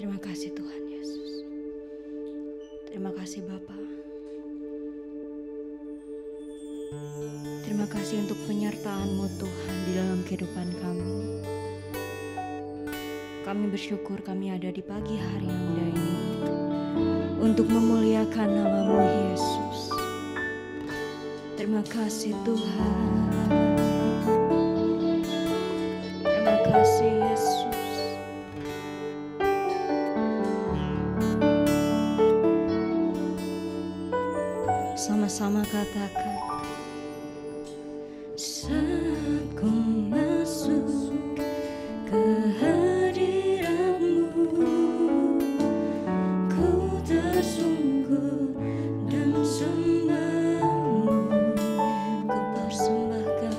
Terima kasih Tuhan Yesus. Terima kasih Bapa. Terima kasih untuk penyertaan-Mu Tuhan di dalam kehidupan kami. Kami bersyukur kami ada di pagi hari yang indah ini untuk memuliakan nama-Mu Yesus. Terima kasih Tuhan. Terima kasih Yesus. Sama-sama katakan, saat ku masuk ke hadirat-Mu, ku tersungkur dan sembah-Mu. Ku persembahkan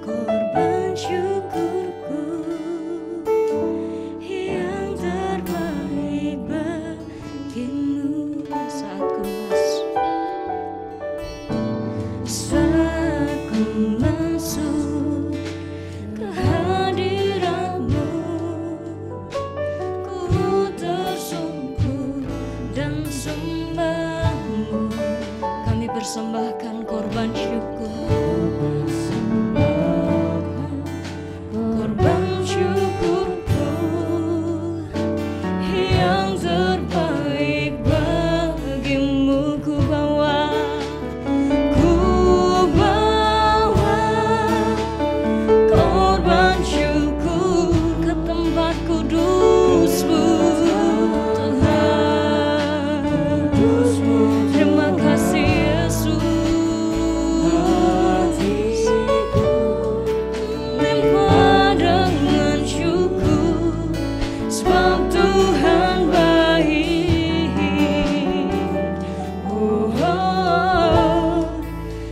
korban syukurku yang terbaik bagimu. Saat ku masuk ke hadirat-Mu, ku tersungkur dan sembah-Mu. Kami persembahkan korban syukur, korban syukurku yang terbaik bagimu. Ku bawa korban syukur ke tempat kudus-Mu Tuhan. Terima kasih Yesus. Limpah dengan syukur sebab Tuhan baik.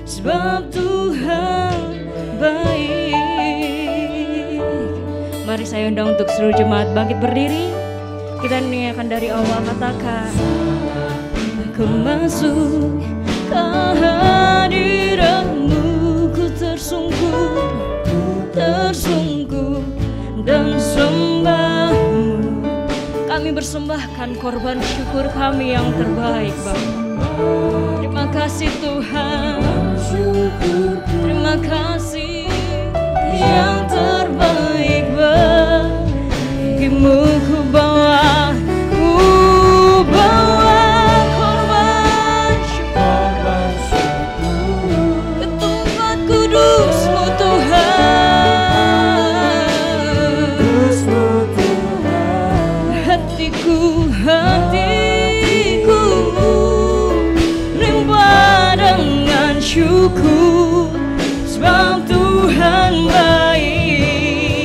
Sebab Tuhan baik. Mari saya undang untuk seluruh jemaat bangkit berdiri. Kita nyanyikan dari awal, katakan, aku masuk ke hadirat-Mu, ku tersungkur dan sembah-Mu. Kami bersembahkan korban syukur kami yang terbaik, Bapa. Terima kasih Tuhan. Terima kasih yang terbaik bagimu. Ku bawa korban syukur ke tempat kudus-Mu Tuhan. Hatiku limpah dengan syukur sebab Tuhan baik.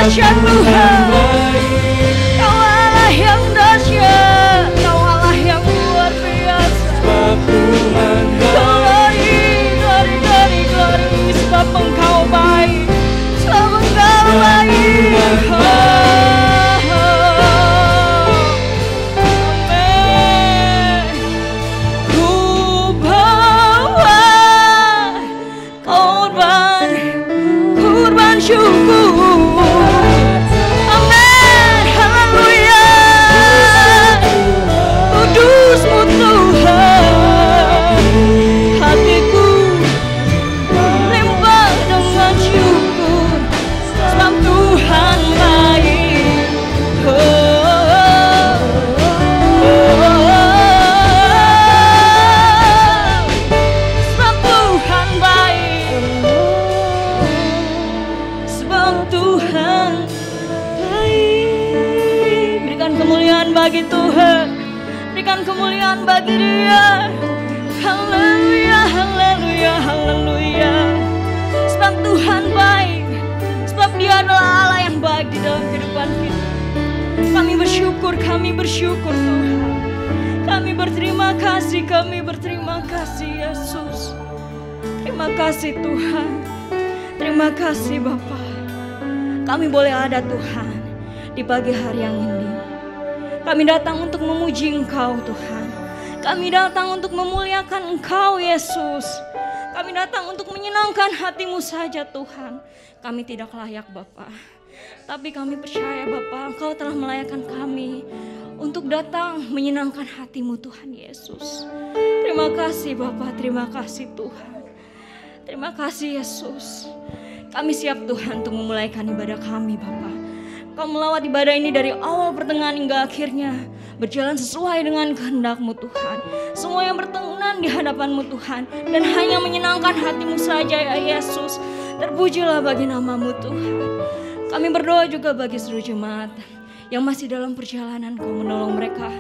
dahsyat Tuhan. Kau Allah yang dahsyat, Kau Allah yang luar biasa. Glory, glory, glory, glory. Sebab Engkau baik, sebab Engkau baik. Amin. Ku bawa korban syukur. Amin, haleluya. Kudus-Mu Tuhan, hatiku limpah dengan syukur, sebab Tuhan baik. Sebab Tuhan baik, sebab Tuhan baik. Berikan kemuliaan bagi Tuhan, berikan kemuliaan bagi Dia. Haleluya, haleluya, haleluya. Sebab Tuhan baik, sebab Dia adalah Allah yang baik di dalam kehidupan kita. Kami bersyukur Tuhan. Kami berterima kasih Yesus. Terima kasih Tuhan. Terima kasih Bapa. Kami boleh ada Tuhan di pagi hari yang ini. Kami datang untuk memuji Engkau Tuhan. Kami datang untuk memuliakan Engkau Yesus. Kami datang untuk menyenangkan hati-Mu saja Tuhan. Kami tidak layak Bapa, tapi kami percaya Bapa, Engkau telah melayakkan kami untuk datang menyenangkan hati-Mu Tuhan Yesus. Terima kasih Bapa, terima kasih Tuhan. Terima kasih Yesus. Kami siap Tuhan untuk memulaikan ibadah kami Bapa. Kau melawat ibadah ini dari awal pertengahan hingga akhirnya, berjalan sesuai dengan kehendak-Mu Tuhan. Semua yang berkenan di hadapan-Mu Tuhan, dan hanya menyenangkan hati-Mu saja ya Yesus. Terpujilah bagi nama-Mu Tuhan. Kami berdoa juga bagi seluruh jemaat yang masih dalam perjalanan, Kau menolong mereka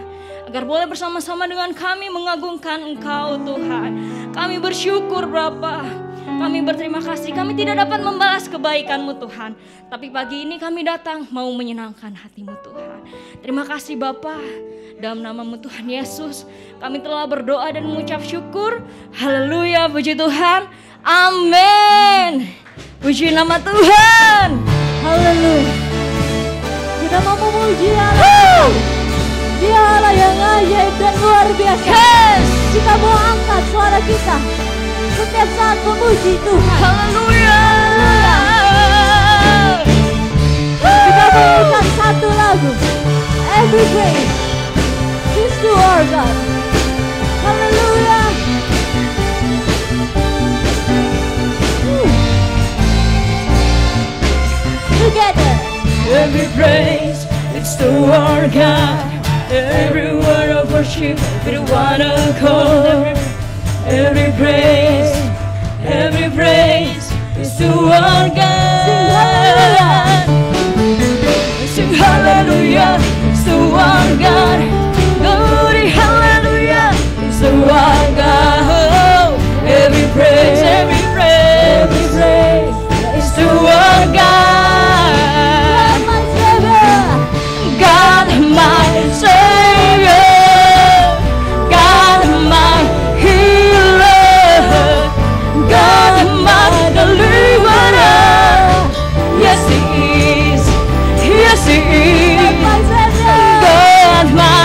agar boleh bersama-sama dengan kami mengagungkan Engkau Tuhan. Kami bersyukur Bapa, kami berterima kasih. Kami tidak dapat membalas kebaikan-Mu Tuhan, tapi pagi ini kami datang mau menyenangkan hati-Mu Tuhan. Terima kasih Bapa. Dalam nama-Mu Tuhan Yesus, kami telah berdoa dan mengucap syukur. Haleluya, puji Tuhan. Amin. Puji nama Tuhan. Haleluya. Kita mau memuji Allah. Dia Allah yang ajaib dan luar biasa. Yes. Kita mau angkat suara kita setiap saat memuji Tuhan. Haleluya. Kita menyanyikan satu lagu, Every Praise is to our God. Haleluya. Together. Every praise it's to our God. Every word of worship, every one of call. Every praise is to our God. Sing hallelujah, it's to our God. Glory, hallelujah, it's to our God. Every praise is to our God. God my Savior, God my healer, God my deliverer. Yes He is, yes He is. God my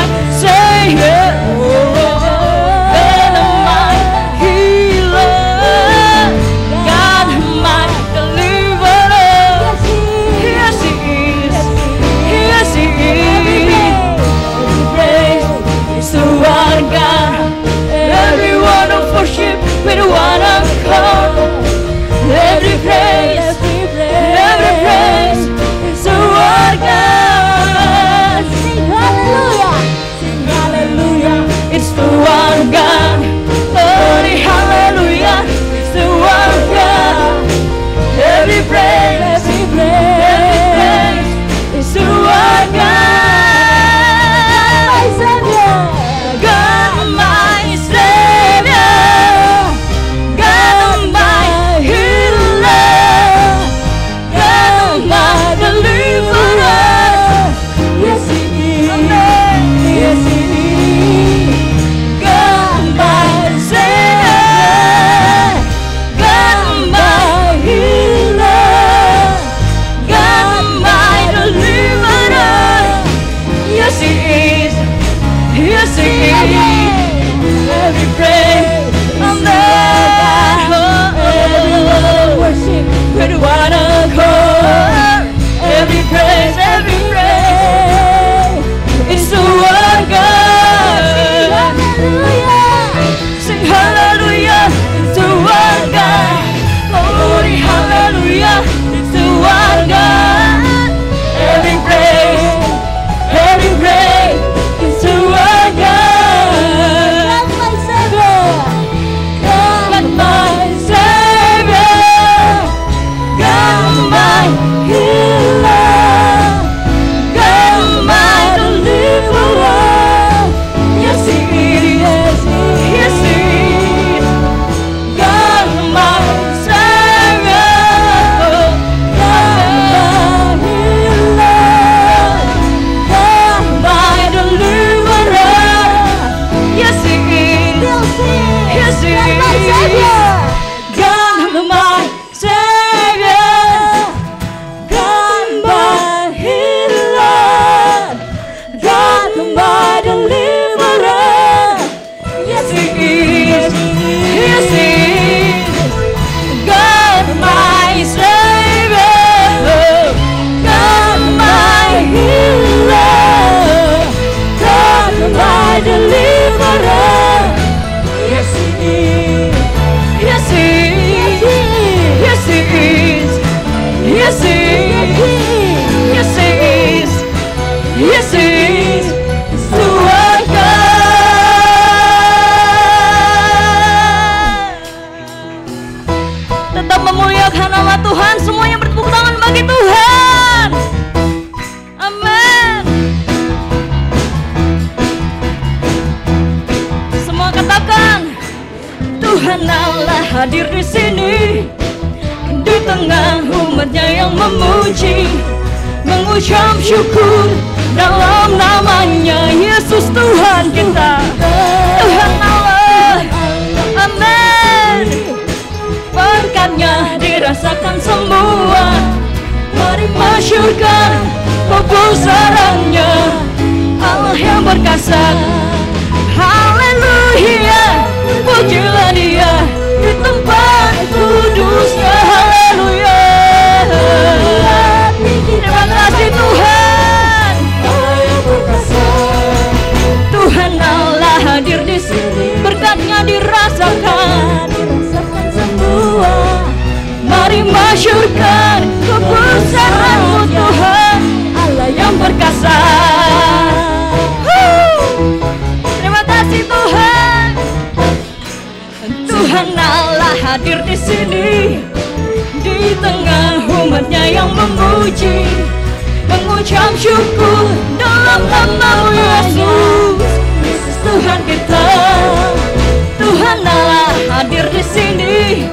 tetap memuliakan nama Tuhan. Semuanya bertepuk tangan bagi Tuhan. Amin. Semua katakan, Tuhan Allah hadir di sini, di tengah umatnya yang memuji, mengucap syukur dalam namanya Yesus Tuhan kita. Tuhan Allah, amin. Berkatnya dirasakan semua, mari masyurkan kebesarannya, Allah yang berkuasa. Haleluya, pujilah Dia di tempat kudusnya. Haleluya. Terima kasih Tuhan. Tuhan Allah hadir di sini, berkatnya dirasakan semua. Mari masyurkan kebesaran-Mu Tuhan, Allah yang berkuasa. Terima kasih Tuhan. Tuhan Allah hadir di sini, di tengah umatnya yang memuji, mengucap syukur dalam nama-Mu Yesus. Yesus Tuhan kita. Tuhan Allah hadir di sini,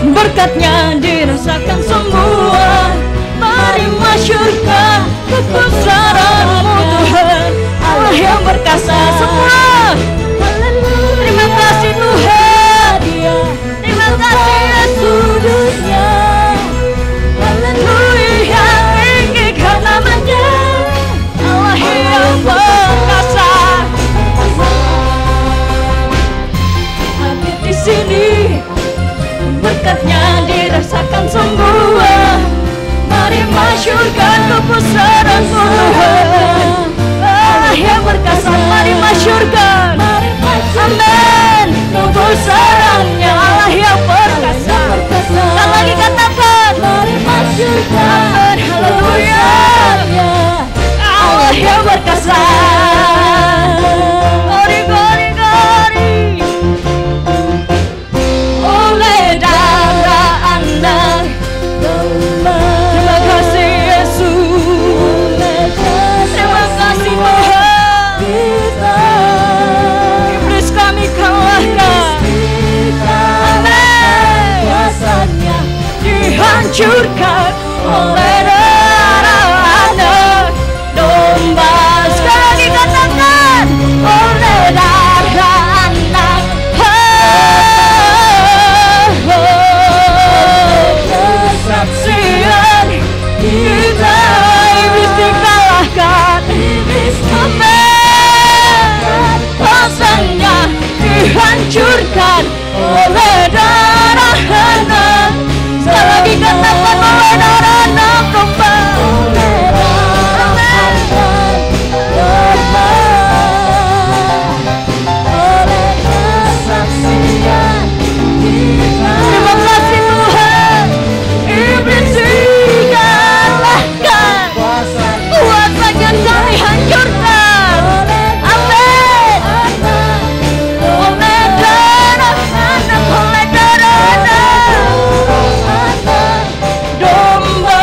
berkatnya dirasakan semua. Mari masyurkan kebesaran-Mu Tuhan, Allah yang berkuasa. Semua terima kasih Tuhan. Terima kasih Yesusnya. Haleluya, tinggikan namanya, Allah yang berkuasa. Hadir di sini, berkatnya dirasakan semua. Mari masyurkan kebesaran Tuhan, Allah yang berkuasa. Mari masyurkan, amin, kebesarannya, Allah yang berkuasa. Dan lagi katakan, mari masyurkan, amin, haleluya, Allah yang berkuasa. Gori, gori, gori. Oleh darah anak, terima kasih Yesus. Terima kasih Tuhan. Iblis kami kalahkan. Amin. Kuasanya dihancurkan oleh darah anak domba. Sekali katakan, oleh darah anak. Kesaksian kita, iblis dikalahkan. Amin. Kuasanya dihancurkan oleh darah anak. Sekali lagi katakan, oleh darah anak domba. Terima kasih Tuhan. Iblis dikalahkan, kuasanya kami hancurkan. Amin. Oleh darah anak, oleh darah anak domba.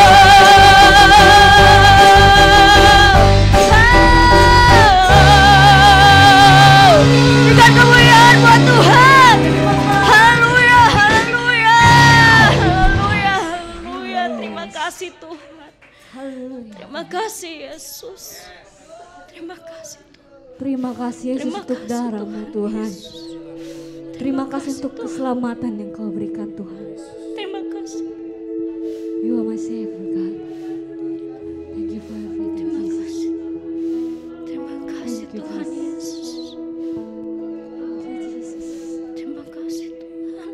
Juga kemuliaan buat Tuhan. Haleluya, haleluya, haleluya, haleluya. Terima kasih Tuhan. Terima kasih Yesus. Terima kasih Tuhan. Terima kasih Yesus Terima untuk kasih darah-Mu Tuhan Tuhan. Yesus. Terima kasih untuk Tuhan. keselamatan yang Kau berikan Tuhan. Terima kasih. You are my Savior God. Thank you for everything Terima Jesus. kasih. Terima kasih Thank you, Tuhan Jesus. Yesus. Thank you, Jesus. Terima kasih Tuhan.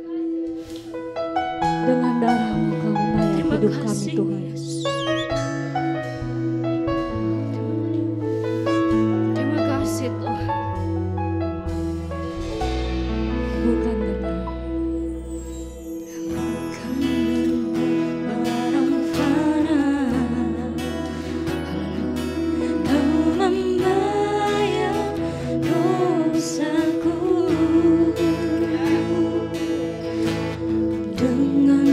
Dengan darah-Mu Kau membayar Terima hidup kami kasih Tuhan. Yesus. Terima kasih Tuhan. Bukan dengan Barang fana, Kau membayar dosaku. Dengan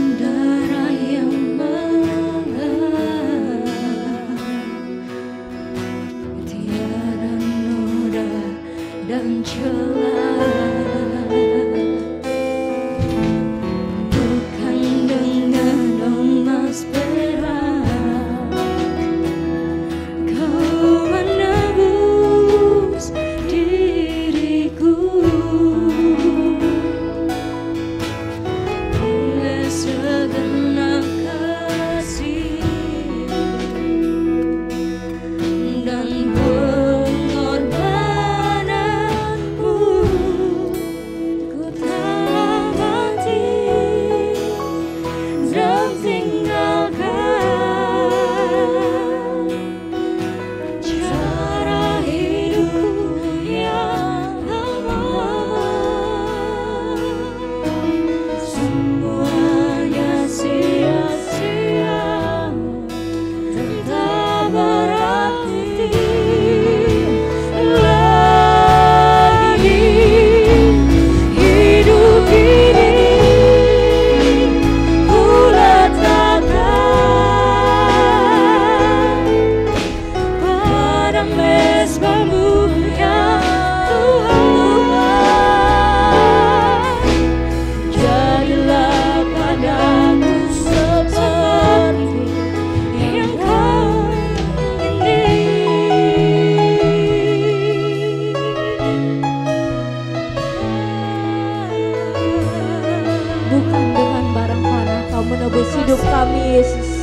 menebus hidup kami Yesus.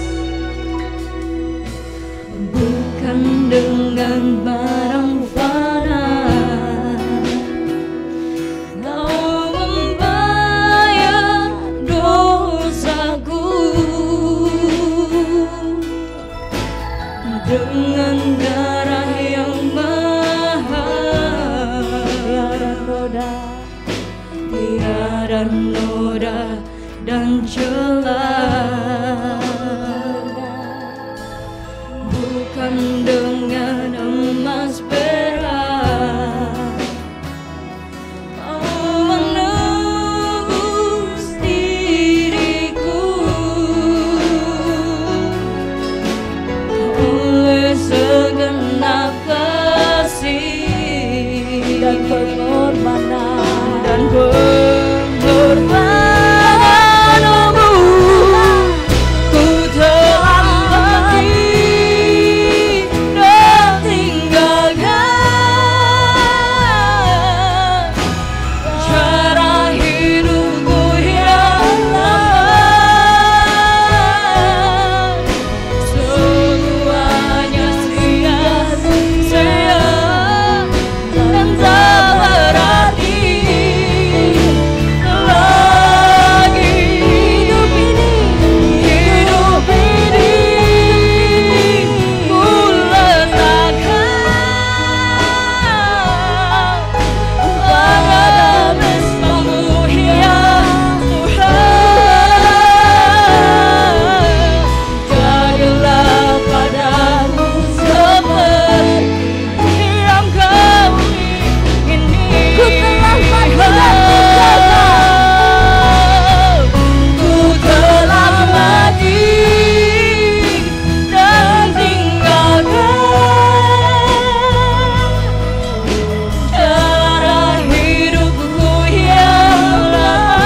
Bukan dengan barang fana Kau membayar dosaku, dengan darah yang mahal tiada noda dan celah. Bukan dengan emas perak Kau menebus diriku, oleh segenap kasih Dan pengorbanan Ku telah mati dan tinggalkan cara hidupku yang lama. Semuanya sia-sia dan tak berarti lagi. Hidup ini ku letakkan pada mesra-Mu ya Tuhan. Jadilah padaku seperti yang Kau ingini. Ku telah mati Ku telah mati dan tinggalkan cara hidupku yang lama.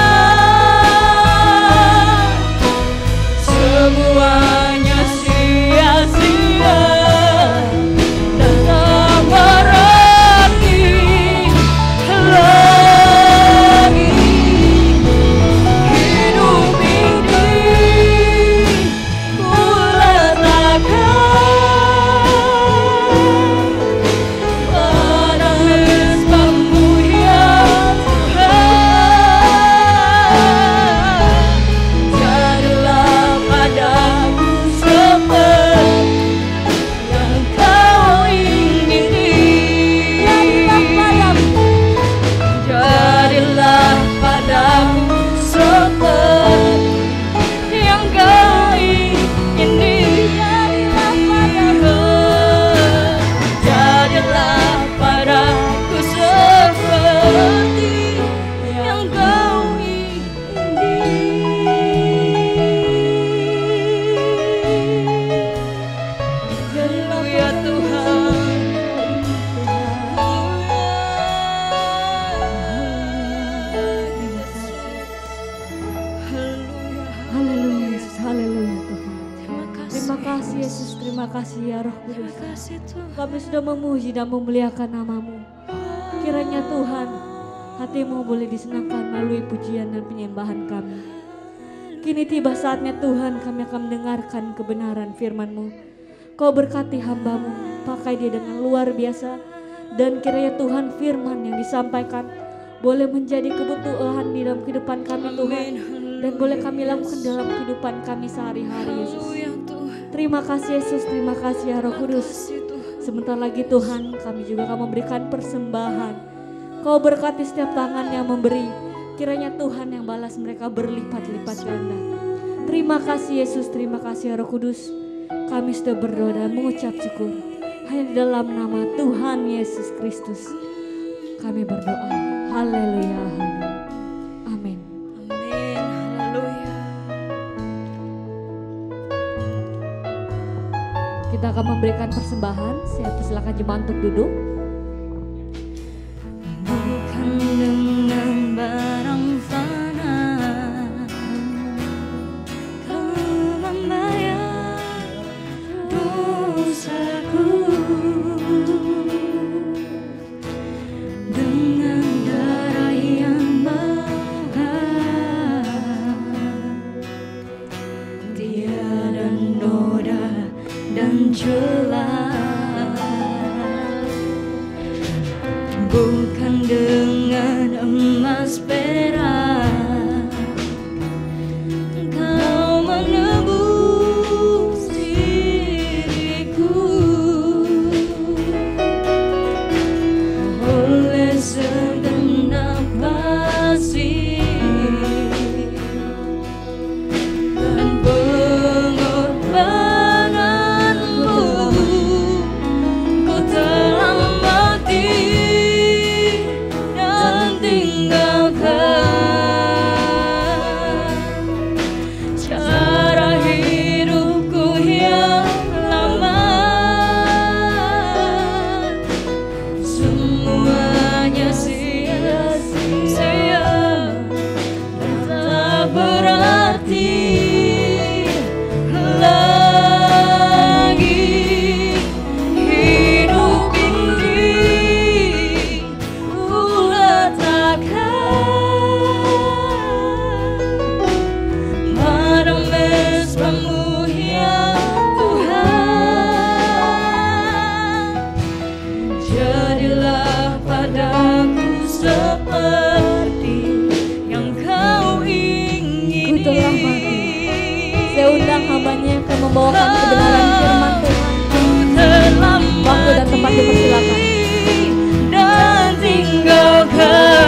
Semuanya sia-sia dan tak berarti lagi. Hidup ini ku letakkan pada mesbah-Mu ya Tuhan. Jadilah padaku seperti yang Kau ingini. Jadilah padaku seperti yang Kau ingini. Jadilah padaku seperti yang Kau ingini. Haleluya Tuhan. Haleluya Yesus, haleluya Tuhan. Terima kasih. Terima kasih Yesus, terima kasih ya Roh Kudus. Terima kasih Tuhan. Kami sudah memuji dan memuliakan nama-Mu. Kiranya Tuhan, hati-Mu boleh disenangkan melalui pujian dan penyembahan kami. Kini tiba saatnya Tuhan, kami akan mendengarkan kebenaran firman-Mu. Kau berkati hamba-Mu, pakai dia dengan luar biasa. Dan kiranya Tuhan, firman yang disampaikan boleh menjadi kebutuhan di dalam kehidupan kami Tuhan. Dan boleh kami lakukan dalam kehidupan kami sehari-hari Yesus. Haleluya Tuhan. Terima kasih Yesus, terima kasih ya Roh Kudus. Kasih Tuhan. Sebentar lagi Tuhan, kami juga akan memberikan persembahan. Kau berkati setiap tangan yang memberi. Kiranya Tuhan yang balas mereka berlipat-lipat ganda. Terima kasih Yesus, terima kasih ya Roh Kudus. Kami sudah berdoa dan mengucap syukur. Hanya di dalam nama Tuhan Yesus Kristus kami berdoa. Haleluya, haleluya. Amin. Amin. Haleluya. Kita akan memberikan persembahan. Saya persilakan jemaat untuk duduk. Bukan dengan barang fana Kau membayar dosaku, dengan darah yang mahal noda dan celah, bukan dengan emas perak Kau menebus diriku. Oleh segenap kasih dan pengorbananmu, Kau telah mati dan tinggalkan cara hidupku yang lama. Semuanya sia-sia dan tak berarti lagi. Hidup ini ku letakkan pada mesbah-Mu ya Tuhan. Jadilah padaku seperti yang Kau ingini. Ku telah mati. Saya undang hamba-Nya yang akan membawakan kebenaran firman Tuhan. Waktu dan tempat dipersilakan. Dan tinggalkan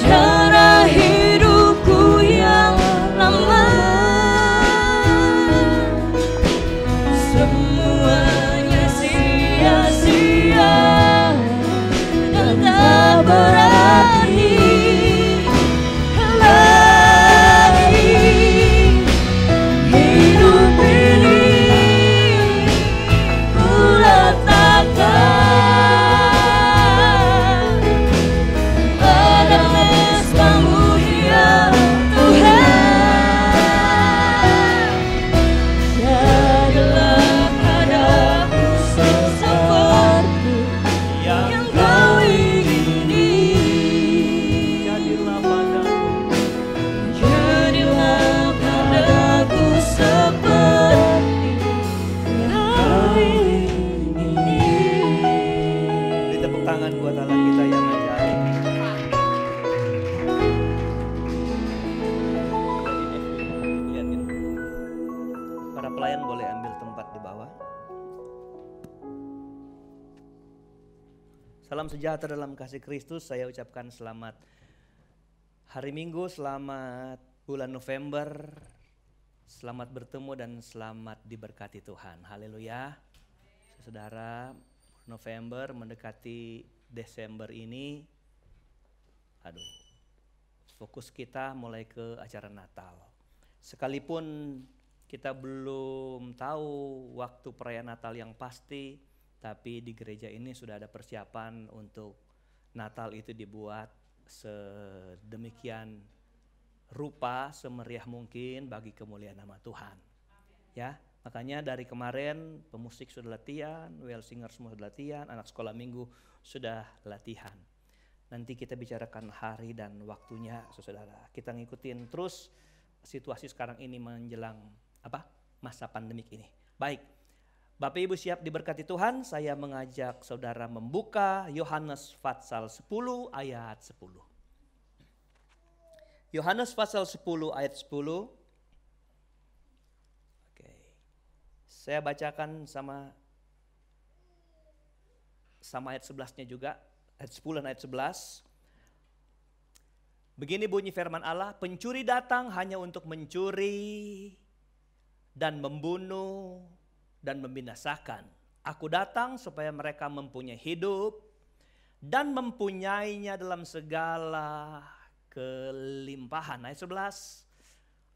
cara hidupku yang lama. Semuanya sia-sia dan tak berarti lagi. Hidup ini ku letakkan pada mesbah-Mu ya Tuhan. Jadilah padaku seperti yang Kau ingini. Jadilah padaku Jadilah padaku seperti yang Kau ingini. Beri tepuk tangan buat Allah kita yang ajaib. Lihatin. Para pelayan boleh ambil tempat di bawah. Salam sejahtera dalam kasih Kristus. Saya ucapkan selamat hari Minggu, selamat bulan November. Selamat bertemu dan selamat diberkati Tuhan. Haleluya. Saudara, November mendekati Desember ini. Fokus kita mulai ke acara Natal. Sekalipun kita belum tahu waktu perayaan Natal yang pasti, tapi di gereja ini sudah ada persiapan untuk Natal itu dibuat sedemikian rupa, semeriah mungkin bagi kemuliaan nama Tuhan. Ya, makanya dari kemarin pemusik sudah latihan, well singer semua sudah latihan, anak sekolah minggu sudah latihan. Nanti kita bicarakan hari dan waktunya, saudara. Kita ngikutin terus situasi sekarang ini menjelang masa pandemik ini. Baik, Bapak Ibu siap diberkati Tuhan. Saya mengajak saudara membuka Yohanes pasal 10 ayat 10. Yohanes pasal 10 ayat 10. Oke. Saya bacakan sama ayat 11-nya juga. Ayat 10 dan ayat 11. Begini bunyi firman Allah, pencuri datang hanya untuk mencuri dan membunuh dan membinasakan. Aku datang supaya mereka mempunyai hidup dan mempunyainya dalam segala kelimpahan. Ayat 11.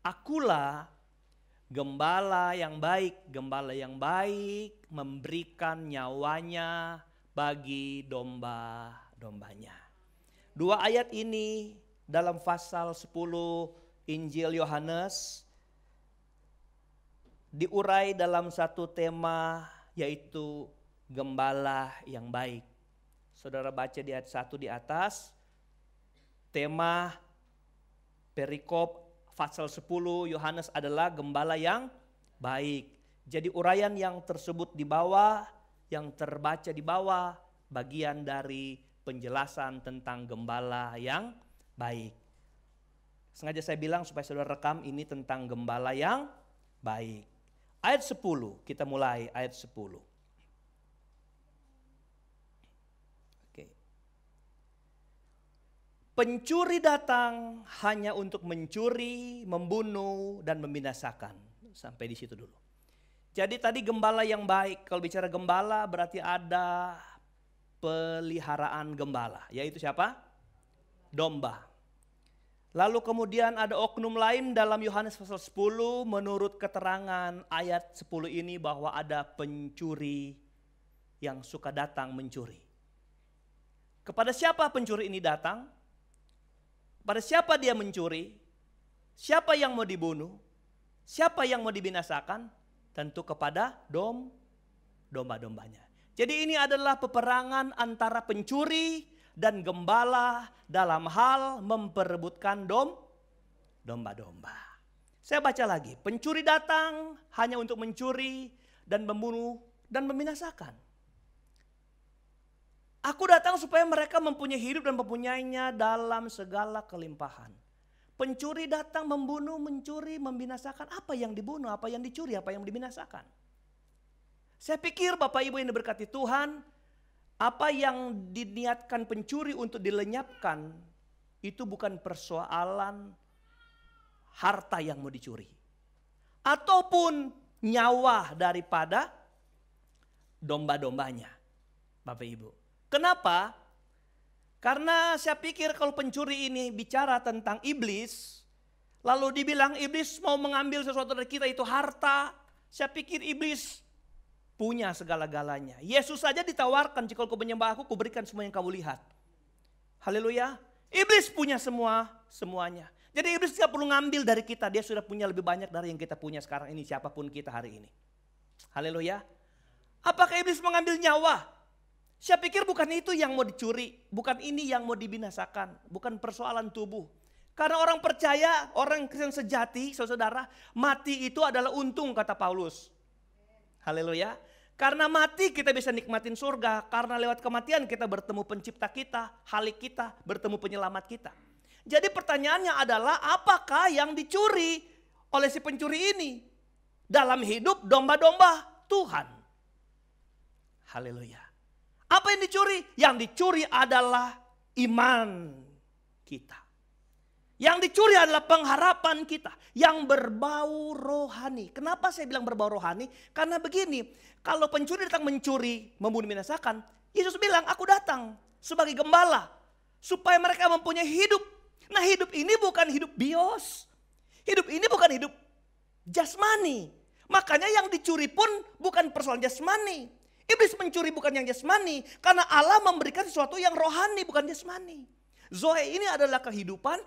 Akulah gembala yang baik memberikan nyawanya bagi domba-dombanya. Dua ayat ini dalam pasal 10 Injil Yohanes diurai dalam satu tema, yaitu gembala yang baik. Saudara baca di ayat 1 di atas, tema perikop pasal 10 Yohanes adalah gembala yang baik. Jadi uraian yang tersebut di bawah, yang terbaca di bawah, bagian dari penjelasan tentang gembala yang baik. Sengaja saya bilang supaya saudara rekam ini tentang gembala yang baik. Ayat 10, kita mulai ayat 10. Pencuri datang hanya untuk mencuri, membunuh, dan membinasakan. Sampai di situ dulu. Jadi tadi gembala yang baik, kalau bicara gembala berarti ada peliharaan gembala. Yaitu siapa? Domba. Lalu kemudian ada oknum lain dalam Yohanes pasal 10 menurut keterangan ayat 10 ini bahwa ada pencuri yang suka datang mencuri. Kepada siapa pencuri ini datang? Pada siapa dia mencuri? Siapa yang mau dibunuh? Siapa yang mau dibinasakan? Tentu kepada domba-dombanya. Jadi ini adalah peperangan antara pencuri dan gembala dalam hal memperebutkan domba-domba. Saya baca lagi. Pencuri datang hanya untuk mencuri dan membunuh dan membinasakan. Aku datang supaya mereka mempunyai hidup dan mempunyainya dalam segala kelimpahan. Pencuri datang membunuh, mencuri, membinasakan. Apa yang dibunuh, apa yang dicuri, apa yang dibinasakan. Saya pikir Bapak Ibu yang diberkati Tuhan, apa yang diniatkan pencuri untuk dilenyapkan, itu bukan persoalan harta yang mau dicuri. Ataupun nyawa daripada domba-dombanya. Bapak Ibu. Kenapa? Karena saya pikir kalau pencuri ini bicara tentang iblis, lalu dibilang iblis mau mengambil sesuatu dari kita itu harta, saya pikir iblis punya segala-galanya. Yesus saja ditawarkan, jika kau menyembah aku, kuberikan semua yang kamu lihat. Haleluya. Iblis punya semuanya. Jadi iblis tidak perlu ngambil dari kita, dia sudah punya lebih banyak dari yang kita punya sekarang ini, siapapun kita hari ini. Haleluya. Apakah iblis mengambil nyawa? Saya pikir bukan itu yang mau dicuri, bukan ini yang mau dibinasakan, bukan persoalan tubuh. Karena orang percaya, orang Kristen sejati, saudara, mati itu adalah untung kata Paulus. Haleluya. Karena mati kita bisa nikmatin surga, karena lewat kematian kita bertemu pencipta kita, Halik kita, bertemu penyelamat kita. Jadi pertanyaannya adalah apakah yang dicuri oleh si pencuri ini dalam hidup domba-domba Tuhan? Haleluya. Apa yang dicuri? Yang dicuri adalah iman kita. Yang dicuri adalah pengharapan kita yang berbau rohani. Kenapa saya bilang berbau rohani? Karena begini, kalau pencuri datang mencuri, membunuh, binasakan, Yesus bilang, aku datang sebagai gembala supaya mereka mempunyai hidup. Nah, hidup ini bukan hidup bios. Hidup ini bukan hidup jasmani. Makanya yang dicuri pun bukan persoalan jasmani. Iblis mencuri bukan yang jasmani, karena Allah memberikan sesuatu yang rohani bukan jasmani. Zoe ini adalah kehidupan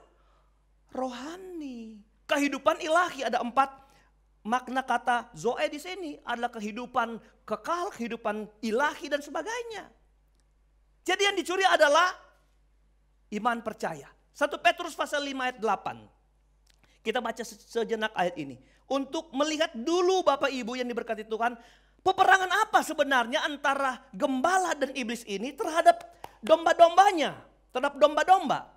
rohani. Kehidupan ilahi, ada 4 makna kata Zoe di sini, adalah kehidupan kekal, kehidupan ilahi dan sebagainya. Jadi yang dicuri adalah iman percaya. 1 Petrus pasal 5 ayat 8. Kita baca sejenak ayat ini. Untuk melihat dulu Bapak Ibu yang diberkati Tuhan, peperangan apa sebenarnya antara gembala dan iblis ini terhadap domba-dombanya, terhadap domba-domba.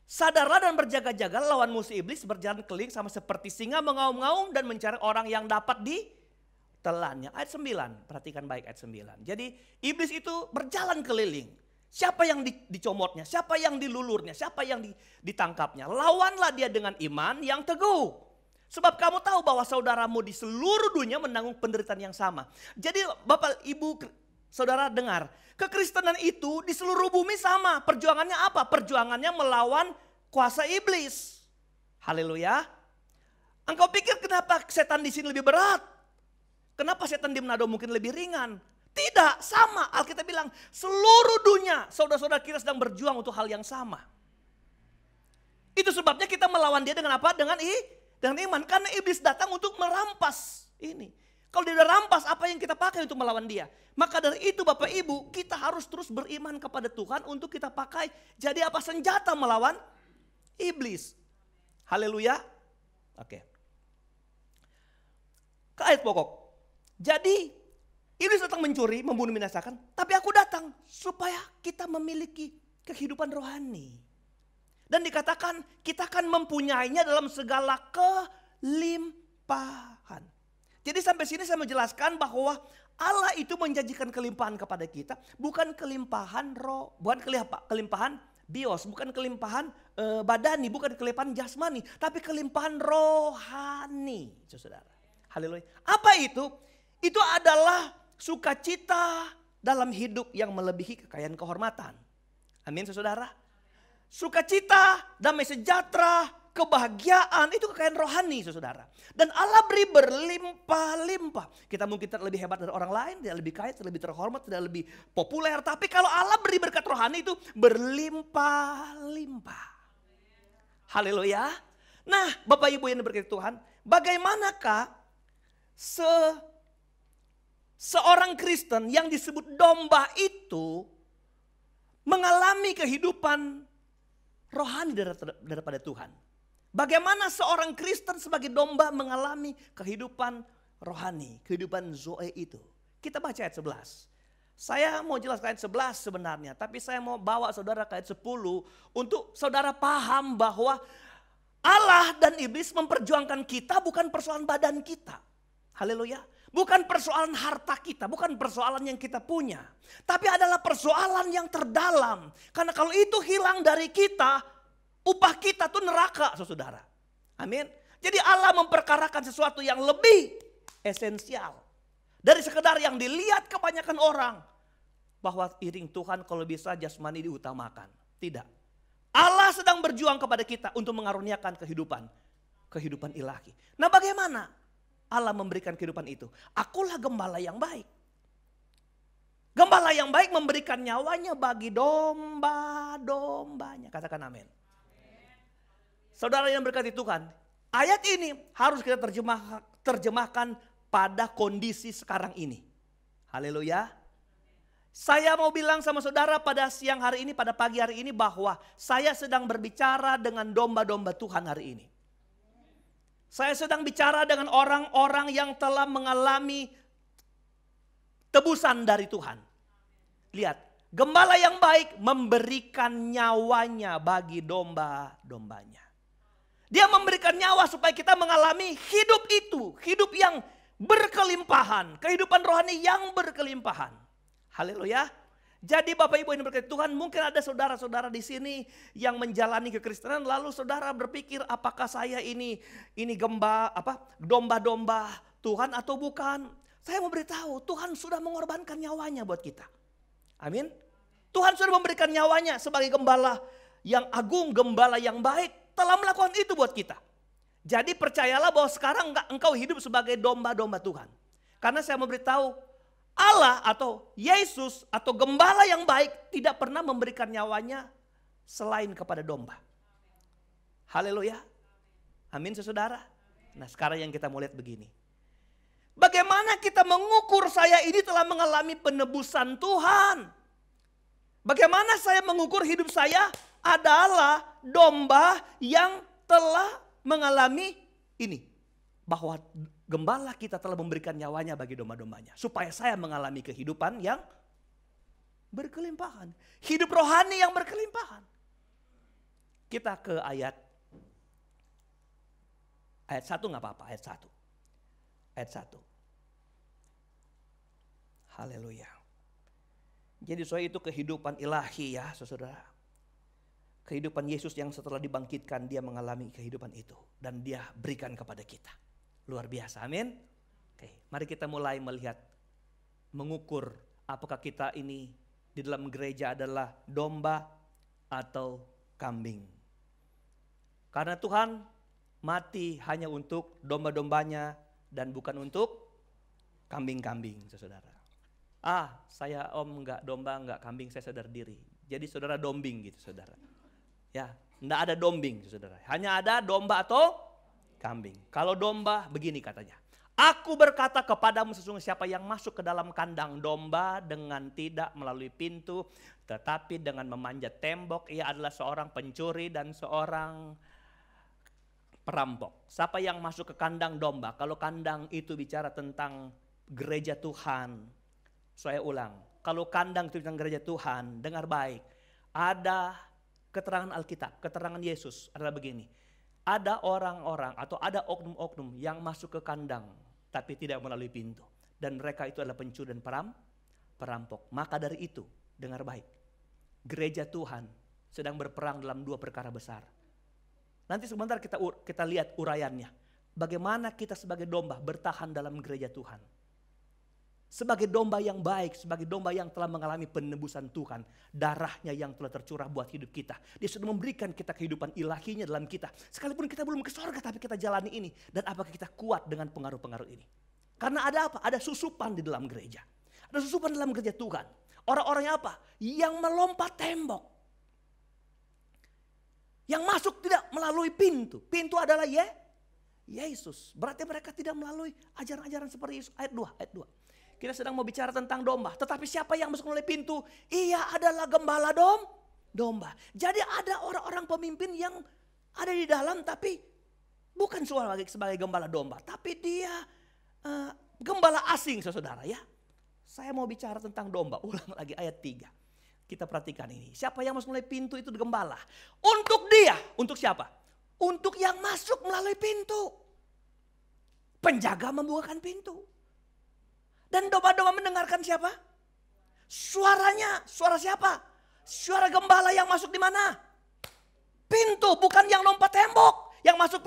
Sadarlah dan berjaga-jaga lawan musuh iblis berjalan keliling sama seperti singa mengaum-ngaum dan mencari orang yang dapat ditelannya. Ayat 9, perhatikan baik ayat 9. Jadi iblis itu berjalan keliling. Siapa yang dicomotnya, siapa yang dilulurnya, siapa yang ditangkapnya. Lawanlah dia dengan iman yang teguh. Sebab kamu tahu bahwa saudaramu di seluruh dunia menanggung penderitaan yang sama. Jadi Bapak Ibu saudara dengar, kekristenan itu di seluruh bumi sama. Perjuangannya apa? Perjuangannya melawan kuasa iblis. Haleluya. Engkau pikir kenapa setan di sini lebih berat? Kenapa setan di Manado mungkin lebih ringan? Tidak, sama. Alkitab bilang seluruh dunia saudara-saudara kita sedang berjuang untuk hal yang sama. Itu sebabnya kita melawan dia dengan apa? Dengan iman. Karena iblis datang untuk merampas ini. Kalau dia udah rampas, apa yang kita pakai untuk melawan dia? Maka dari itu Bapak Ibu, kita harus terus beriman kepada Tuhan untuk kita pakai jadi apa? Senjata melawan iblis. Haleluya. Oke. Ke ayat pokok. Jadi iblis datang mencuri, membunuh, membinasakan. Tapi aku datang supaya kita memiliki kehidupan rohani. Dan dikatakan kita akan mempunyainya dalam segala kelimpahan. Jadi sampai sini saya menjelaskan bahwa Allah itu menjanjikan kelimpahan kepada kita. Bukan kelimpahan roh, bukan kelimpahan bios, bukan kelimpahan badani, bukan kelimpahan jasmani. Tapi kelimpahan rohani, saudara. Haleluya. Apa itu? Itu adalah sukacita dalam hidup yang melebihi kekayaan kehormatan. Amin saudara. Sukacita, damai sejahtera, kebahagiaan itu kekayaan rohani saudara. Dan Allah beri berlimpah-limpah. Kita mungkin tidak lebih hebat dari orang lain, tidak lebih kaya, tidak lebih terhormat, tidak lebih populer. Tapi kalau Allah beri berkat rohani itu berlimpah-limpah. Haleluya. Nah Bapak Ibu yang diberkati Tuhan, bagaimanakah seorang Kristen yang disebut domba itu mengalami kehidupan rohani daripada Tuhan? Bagaimana seorang Kristen sebagai domba mengalami kehidupan rohani, kehidupan Zoe itu? Kita baca ayat 11. Saya mau jelaskan ayat 11 sebenarnya, tapi saya mau bawa saudara ke ayat 10 untuk saudara paham bahwa Allah dan iblis memperjuangkan kita bukan persoalan badan kita. Haleluya. Bukan persoalan harta kita, bukan persoalan yang kita punya. Tapi adalah persoalan yang terdalam. Karena kalau itu hilang dari kita, upah kita tuh neraka, saudara. Amin. Jadi Allah memperkarakan sesuatu yang lebih esensial. Dari sekedar yang dilihat kebanyakan orang. Bahwa iring Tuhan kalau bisa jasmani diutamakan. Tidak. Allah sedang berjuang kepada kita untuk mengaruniakan kehidupan ilahi. Nah bagaimana Allah memberikan kehidupan itu? Akulah gembala yang baik. Gembala yang baik memberikan nyawanya bagi domba-dombanya. Katakan amin. Saudara yang berkati Tuhan, ayat ini harus kita terjemahkan pada kondisi sekarang ini. Haleluya. Saya mau bilang sama saudara pada siang hari ini, pada pagi hari ini bahwa saya sedang berbicara dengan domba-domba Tuhan hari ini. Saya sedang bicara dengan orang-orang yang telah mengalami tebusan dari Tuhan. Lihat, gembala yang baik memberikan nyawanya bagi domba-dombanya. Dia memberikan nyawa supaya kita mengalami hidup itu. Hidup yang berkelimpahan. Kehidupan rohani yang berkelimpahan. Haleluya. Jadi Bapak Ibu yang diberkati Tuhan, mungkin ada saudara-saudara di sini yang menjalani kekristenan. Lalu saudara berpikir apakah saya ini domba-domba Tuhan atau bukan. Saya mau beritahu Tuhan sudah mengorbankan nyawanya buat kita. Amin. Tuhan sudah memberikan nyawanya sebagai gembala yang agung, gembala yang baik. Telah melakukan itu buat kita. Jadi percayalah bahwa sekarang engkau hidup sebagai domba-domba Tuhan. Karena saya mau beritahu Allah atau Yesus atau gembala yang baik tidak pernah memberikan nyawanya selain kepada domba. Haleluya. Amin saudara. Nah sekarang yang kita mau lihat begini. Bagaimana kita mengukur saya ini telah mengalami penebusan Tuhan? Bagaimana saya mengukur hidup saya adalah domba yang telah mengalami ini. Bahwa gembala kita telah memberikan nyawanya bagi domba-dombanya. Supaya saya mengalami kehidupan yang berkelimpahan. Hidup rohani yang berkelimpahan. Kita ke ayat 1 gak apa-apa, ayat 1. Ayat 1. Haleluya. Jadi soal itu kehidupan ilahi ya saudara. Kehidupan Yesus yang setelah dibangkitkan dia mengalami kehidupan itu. Dan dia berikan kepada kita. Luar biasa, amin. Oke, mari kita mulai melihat, mengukur apakah kita ini di dalam gereja adalah domba atau kambing. Karena Tuhan mati hanya untuk domba-dombanya dan bukan untuk kambing-kambing, saudara. Saya enggak domba, enggak kambing, saya sadar diri. Jadi saudara dombing gitu, saudara. Ya, enggak ada dombing, saudara. Hanya ada domba atau kambing. Kalau domba begini katanya. Aku berkata kepadamu, sesungguhnya siapa yang masuk ke dalam kandang domba dengan tidak melalui pintu, tetapi dengan memanjat tembok, ia adalah seorang pencuri dan seorang perampok. Siapa yang masuk ke kandang domba? Kalau kandang itu bicara tentang gereja Tuhan. Saya ulang, kalau kandang itu tentang gereja Tuhan, dengar baik. Ada keterangan Alkitab, keterangan Yesus adalah begini. Ada orang-orang atau ada oknum-oknum yang masuk ke kandang tapi tidak melalui pintu. Dan mereka itu adalah pencuri dan perampok. Maka dari itu, dengar baik. Gereja Tuhan sedang berperang dalam dua perkara besar. Nanti sebentar kita lihat uraiannya. Bagaimana kita sebagai domba bertahan dalam gereja Tuhan. Sebagai domba yang baik, sebagai domba yang telah mengalami penebusan Tuhan. Darahnya yang telah tercurah buat hidup kita. Dia sudah memberikan kita kehidupan ilahinya dalam kita. Sekalipun kita belum ke surga tapi kita jalani ini. Dan apakah kita kuat dengan pengaruh-pengaruh ini? Karena ada apa? Ada susupan di dalam gereja. Ada susupan dalam gereja Tuhan. Orang-orangnya apa? Yang melompat tembok. Yang masuk tidak melalui pintu. Pintu adalah Yesus. Berarti mereka tidak melalui ajaran-ajaran seperti Yesus. Ayat 2. Kita sedang mau bicara tentang domba. Tetapi siapa yang masuk melalui pintu? Ia adalah gembala domba. Jadi ada orang-orang pemimpin yang ada di dalam tapi bukan sebagai gembala domba. Tapi dia gembala asing, saudara ya. Saya mau bicara tentang domba. Ulang lagi ayat 3. Kita perhatikan ini. Siapa yang masuk melalui pintu itu gembala. Untuk dia. Untuk siapa? Untuk yang masuk melalui pintu. Penjaga membukakan pintu. Dan domba-domba mendengarkan siapa? Suaranya. Suara siapa? Suara gembala yang masuk di mana? Pintu, bukan yang lompat tembok. Yang masuk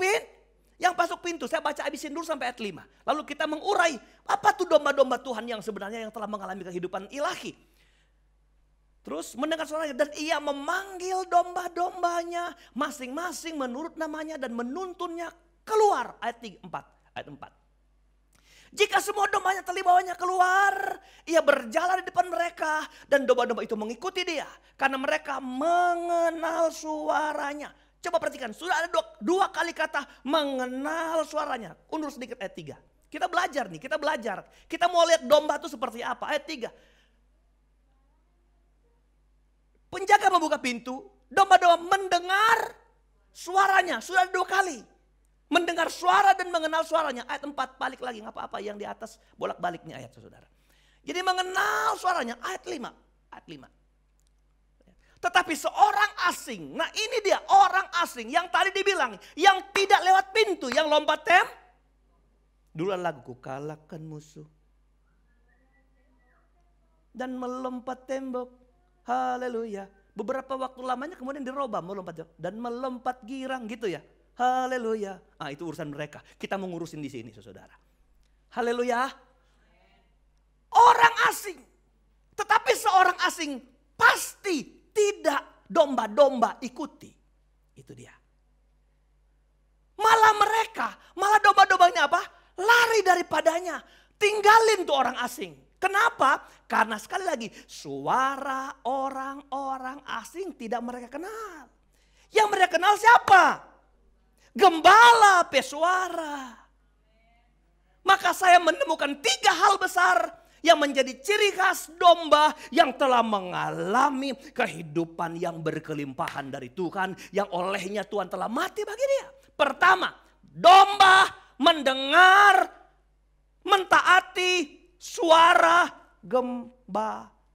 pintu. Saya baca habisin dulu sampai ayat 5. Lalu kita mengurai apa tuh domba-domba Tuhan yang sebenarnya yang telah mengalami kehidupan ilahi. Terus mendengar suaranya dan ia memanggil domba-dombanya masing-masing menurut namanya dan menuntunnya keluar. Ayat 4. Jika semua dombanya telah dibawanya keluar, ia berjalan di depan mereka dan domba-domba itu mengikuti dia karena mereka mengenal suaranya. Coba perhatikan, sudah ada dua kali kata mengenal suaranya. Undur sedikit ayat 3. Kita belajar nih, Kita mau lihat domba itu seperti apa. Ayat 3. Penjaga membuka pintu, domba-domba mendengar suaranya. Sudah ada 2 kali. Mendengar suara dan mengenal suaranya. Ayat 4 balik lagi, nggak apa-apa yang di atas bolak-balik nih ayat saudara. Jadi mengenal suaranya, ayat 5. Tetapi seorang asing, nah ini dia orang asing yang tadi dibilang, yang tidak lewat pintu, yang lompat dulu lagu, kalahkan musuh dan melompat tembok, haleluya. Beberapa waktu lamanya kemudian dirubah melompat dan melompat girang gitu ya. Haleluya. Itu urusan mereka. Kita mau ngurusin di sini, saudara. Haleluya. Orang asing. Tetapi seorang asing pasti tidak domba-domba ikuti. Itu dia. Malah domba-dombanya apa? Lari daripadanya. Tinggalin tuh orang asing. Kenapa? Karena sekali lagi suara orang-orang asing tidak mereka kenal. Yang mereka kenal siapa? Gembala pesuara. Maka saya menemukan 3 hal besar yang menjadi ciri khas domba yang telah mengalami kehidupan yang berkelimpahan dari Tuhan, yang olehnya Tuhan telah mati bagi dia. Pertama, domba mendengar, mentaati suara gembalanya.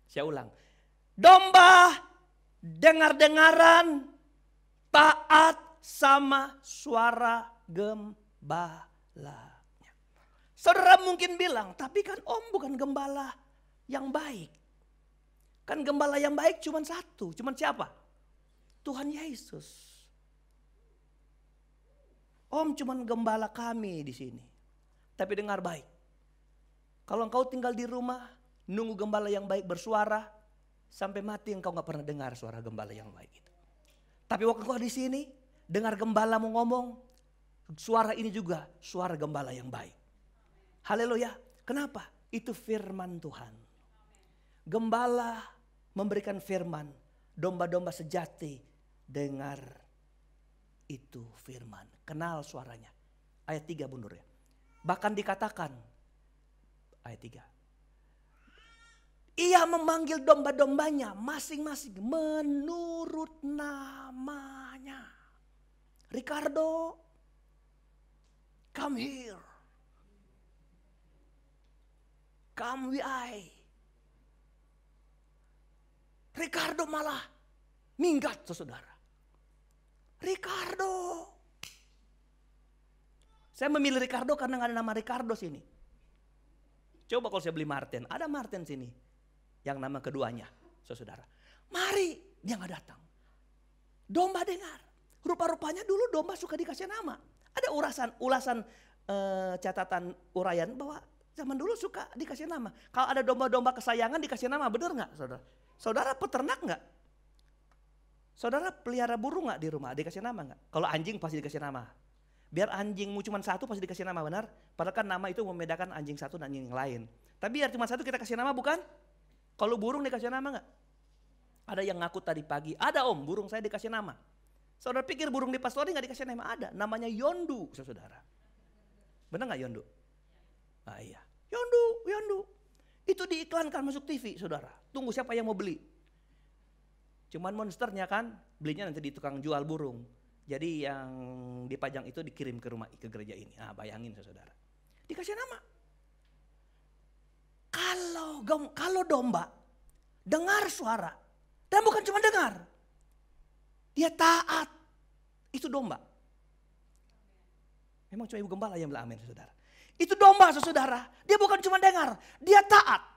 Saya ulang, domba dengar-dengaran, taat sama suara gembalanya. Saudara mungkin bilang, tapi kan om bukan gembala yang baik. Kan gembala yang baik cuma satu, cuma siapa? Tuhan Yesus. Om cuma gembala kami di sini. Tapi dengar baik. Kalau engkau tinggal di rumah, nunggu gembala yang baik bersuara, sampai mati engkau gak pernah dengar suara gembala yang baik itu. Tapi waktu engkau di sini, dengar gembala mau ngomong, suara ini juga suara gembala yang baik. Haleluya. Kenapa? Itu firman Tuhan. Gembala memberikan firman. Domba-domba sejati dengar itu firman. Kenal suaranya. Ayat 3 mundur ya. Bahkan dikatakan, ayat 3. Ia memanggil domba-dombanya masing-masing menurut namanya. Ricardo, come here. Come with I. Ricardo malah minggat, saudara. Ricardo. Saya memilih Ricardo karena nggak ada nama Ricardo sini. Coba kalau saya beli Martin, ada Martin sini. Yang nama keduanya, saudara. Mari, dia nggak datang. Domba dengar. Rupa-rupanya dulu domba suka dikasih nama. Ada ulasan catatan uraian bahwa zaman dulu suka dikasih nama. Kalau ada domba-domba kesayangan dikasih nama, benar nggak, saudara? Saudara peternak nggak? Saudara pelihara burung nggak di rumah? Dikasih nama nggak? Kalau anjing pasti dikasih nama. Biar anjingmu cuma satu pasti dikasih nama, benar? Padahal kan nama itu membedakan anjing satu dan anjing yang lain. Tapi biar cuma satu kita kasih nama, bukan? Kalau burung dikasih nama nggak? Ada yang ngaku tadi pagi, ada om burung saya dikasih nama. Saudara pikir burung di pastori nggak dikasih nama? Ada, namanya Yondu, saudara. Benar nggak Yondu? Ah iya, Yondu. Itu diiklankan masuk TV, saudara. Tunggu siapa yang mau beli. Cuman monsternya kan, belinya nanti di tukang jual burung. Jadi yang dipajang itu dikirim ke rumah, ke gereja ini. Ah bayangin saudara. Dikasih nama. Kalau domba dengar suara, dan bukan cuma dengar, dia taat. Itu domba. Memang cuma ibu gembala yang bilang amin, saudara. Itu domba, saudara. Dia bukan cuma dengar, dia taat.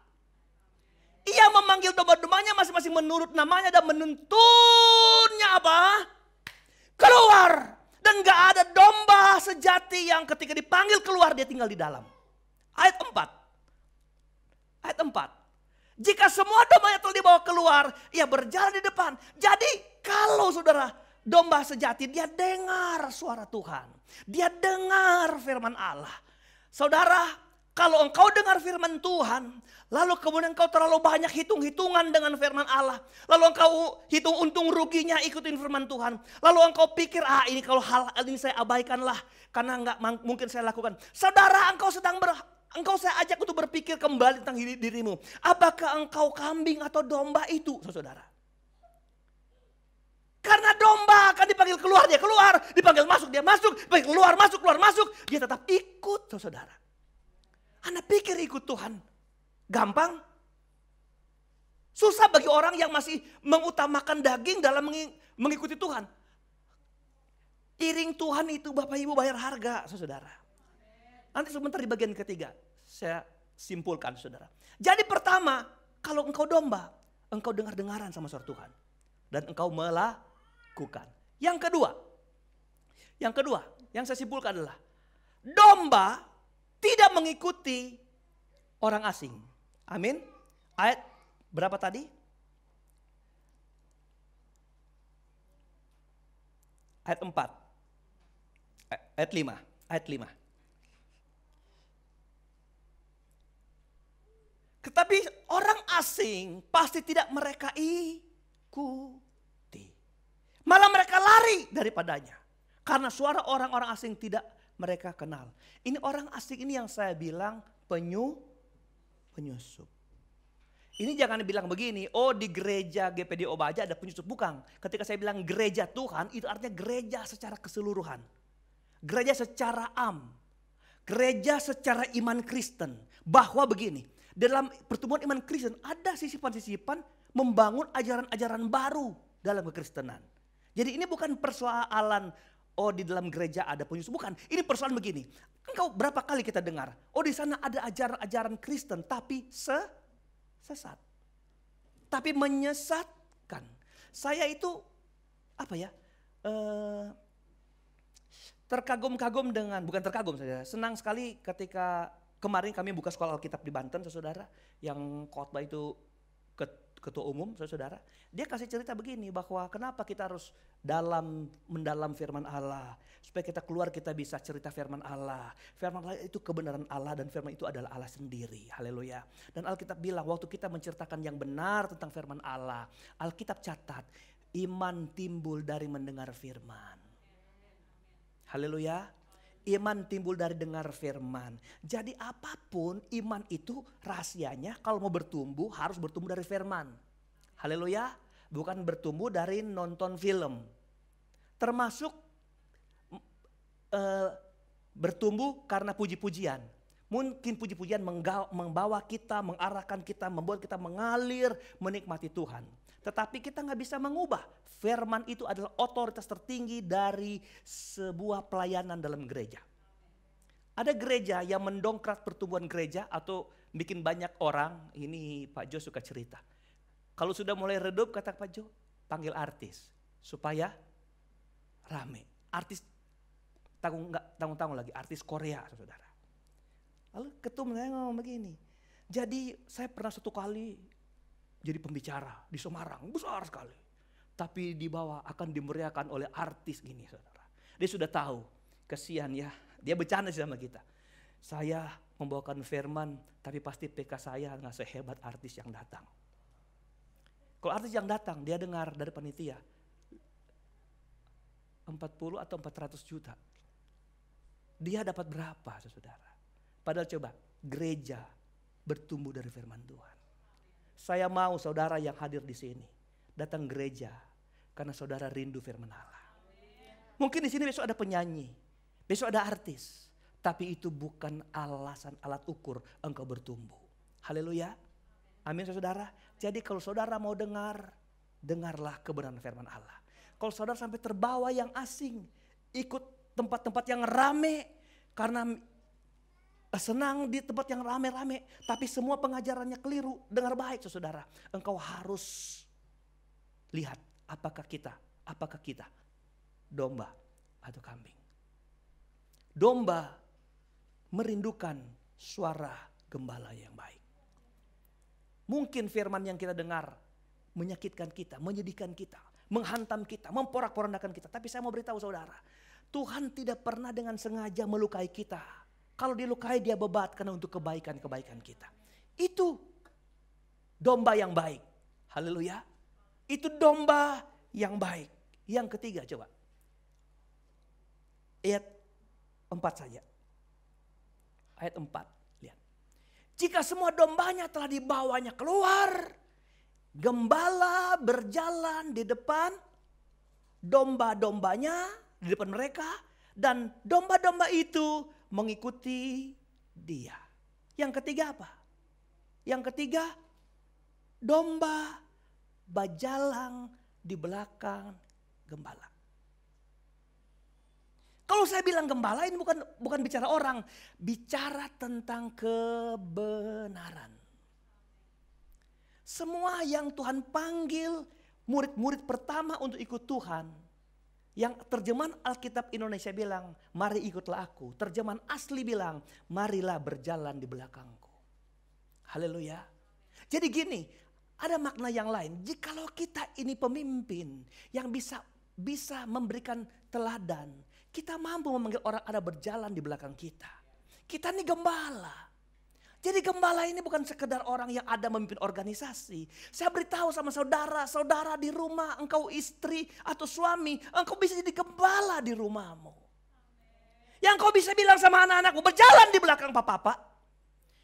Ia memanggil domba-dombanya masing-masing menurut namanya dan menuntunnya apa? Keluar. Dan gak ada domba sejati yang ketika dipanggil keluar dia tinggal di dalam. Ayat 4. Ayat 4. Jika semua dombanya telah dibawa keluar, ia berjalan di depan. Jadi kalau saudara domba sejati, dia dengar suara Tuhan. Dia dengar firman Allah. Saudara, kalau engkau dengar firman Tuhan, lalu kemudian engkau terlalu banyak hitung-hitungan dengan firman Allah. Lalu engkau hitung untung ruginya ikutin firman Tuhan. Lalu engkau pikir, ini kalau hal ini saya abaikanlah karena enggak mungkin saya lakukan. Saudara, engkau saya ajak untuk berpikir kembali tentang dirimu. Apakah engkau kambing atau domba itu, saudara? Karena domba akan dipanggil keluar, dia keluar. Dipanggil masuk, dia masuk. Dipanggil keluar, masuk. Dia tetap ikut, saudara. Anda pikir ikut Tuhan gampang? Susah bagi orang yang masih mengutamakan daging dalam mengikuti Tuhan. Iring Tuhan itu Bapak Ibu bayar harga, saudara. Nanti sebentar di bagian ketiga saya simpulkan, saudara. Jadi pertama, kalau engkau domba, engkau dengar-dengaran sama suara Tuhan. Dan engkau melakukan. Yang kedua, yang saya simpulkan adalah domba tidak mengikuti orang asing. Amin. Ayat berapa tadi? Ayat 4. Ayat 5. Ayat 5. Tetapi orang asing pasti tidak mereka ikuti. Malah mereka lari daripadanya. Karena suara orang-orang asing tidak mereka kenal. Ini orang asing ini yang saya bilang penyusup. Ini jangan bilang begini, di gereja GPD Obaja ada penyusup. Bukan. Ketika saya bilang gereja Tuhan, itu artinya gereja secara keseluruhan. Gereja secara gereja secara iman Kristen. Bahwa begini, dalam pertumbuhan iman Kristen ada sisipan-sisipan membangun ajaran-ajaran baru dalam kekristenan. Jadi ini bukan persoalan di dalam gereja ada penyusup, bukan. Ini persoalan begini. Engkau berapa kali kita dengar, di sana ada ajaran-ajaran Kristen tapi sesat. Tapi menyesatkan. Saya itu terkagum-kagum dengan, bukan terkagum saja, senang sekali ketika kemarin kami buka sekolah Alkitab di Banten, saudara, yang khotbah itu ketua umum, saudara. Dia kasih cerita begini bahwa kenapa kita harus mendalam firman Allah. Supaya kita keluar kita bisa cerita firman Allah. Firman Allah itu kebenaran Allah dan firman itu adalah Allah sendiri. Haleluya. Dan Alkitab bilang waktu kita menceritakan yang benar tentang firman Allah. Alkitab catat iman timbul dari mendengar firman. Haleluya. Iman timbul dari dengar firman. Jadi apapun iman itu rahasianya kalau mau bertumbuh harus bertumbuh dari firman. Haleluya. Bukan bertumbuh dari nonton film. Termasuk bertumbuh karena puji-pujian. Mungkin puji-pujian membawa kita, mengarahkan kita, membuat kita mengalir menikmati Tuhan. Tetapi kita nggak bisa mengubah. Firman itu adalah otoritas tertinggi dari sebuah pelayanan dalam gereja. Ada gereja yang mendongkrak pertumbuhan gereja atau bikin banyak orang. Ini Pak Jo suka cerita. Kalau sudah mulai redup kata Pak Jo, panggil artis supaya rame. Artis tanggung lagi, artis Korea saudara. Lalu ketum saya ngomong begini. Jadi saya pernah satu kali jadi pembicara di Semarang, besar sekali. Tapi di bawah akan dimeriahkan oleh artis ini saudara. Dia sudah tahu, kesian ya. Dia bercanda sama kita. Saya membawakan firman, tapi pasti PK saya nggak sehebat artis yang datang. Kalau artis yang datang, dia dengar dari panitia. 40 atau 400 juta. Dia dapat berapa saudara? Padahal coba, gereja bertumbuh dari firman Tuhan. Saya mau saudara yang hadir di sini datang gereja karena saudara rindu firman Allah. Mungkin di sini besok ada penyanyi, besok ada artis, tapi itu bukan alasan alat ukur engkau bertumbuh. Haleluya. Amin saudara. Jadi kalau saudara mau dengarlah kebenaran firman Allah. Kalau saudara sampai terbawa yang asing, ikut tempat-tempat yang rame karena senang di tempat yang rame-rame, tapi semua pengajarannya keliru. Dengar baik saudara, engkau harus lihat apakah kita domba atau kambing. Domba merindukan suara gembala yang baik. Mungkin firman yang kita dengar menyakitkan kita, menyedihkan kita, menghantam kita, memporak-porandakan kita. Tapi saya mau beritahu saudara, Tuhan tidak pernah dengan sengaja melukai kita. Kalau dilukai dia bebatkan untuk kebaikan-kebaikan kita. Itu domba yang baik. Haleluya. Itu domba yang baik. Yang ketiga coba. Ayat 4 saja. Ayat 4. Lihat. Jika semua dombanya telah dibawanya keluar. Gembala berjalan di depan domba-dombanya. Di depan mereka. Dan domba-domba itu mengikuti dia. Yang ketiga apa? Yang ketiga, domba berjalan di belakang gembala. Kalau saya bilang gembala ini bukan bicara orang, bicara tentang kebenaran. Semua yang Tuhan panggil murid-murid pertama untuk ikut Tuhan. Yang terjemahan Alkitab Indonesia bilang, mari ikutlah aku. Terjemahan asli bilang, marilah berjalan di belakangku. Haleluya. Jadi gini, ada makna yang lain. Jikalau kita ini pemimpin yang bisa memberikan teladan. Kita mampu memanggil orang ada berjalan di belakang kita. Kita ini gembala. Jadi gembala ini bukan sekedar orang yang ada memimpin organisasi. Saya beritahu sama saudara di rumah, engkau istri atau suami, engkau bisa jadi gembala di rumahmu. Yang kau bisa bilang sama anak-anakmu, berjalan di belakang papa,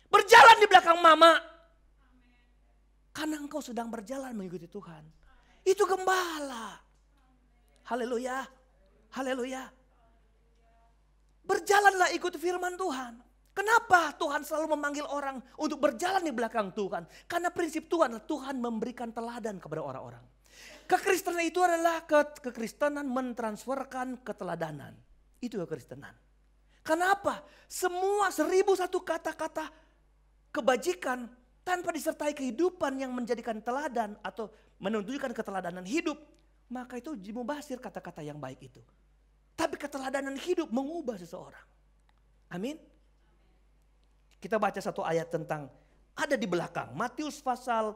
berjalan di belakang mama. Karena engkau sedang berjalan mengikuti Tuhan. Itu gembala. Haleluya, haleluya. Berjalanlah ikut firman Tuhan. Kenapa Tuhan selalu memanggil orang untuk berjalan di belakang Tuhan? Karena prinsip Tuhan adalah Tuhan memberikan teladan kepada orang-orang. Kekristenan itu adalah kekristenan mentransferkan keteladanan. Itu kekristenan. Kenapa? Semua 1001 kata-kata kebajikan tanpa disertai kehidupan yang menjadikan teladan atau menunjukkan keteladanan hidup. Maka itu mubazir kata-kata yang baik itu. Tapi keteladanan hidup mengubah seseorang. Amin. Kita baca satu ayat tentang ada di belakang. Matius pasal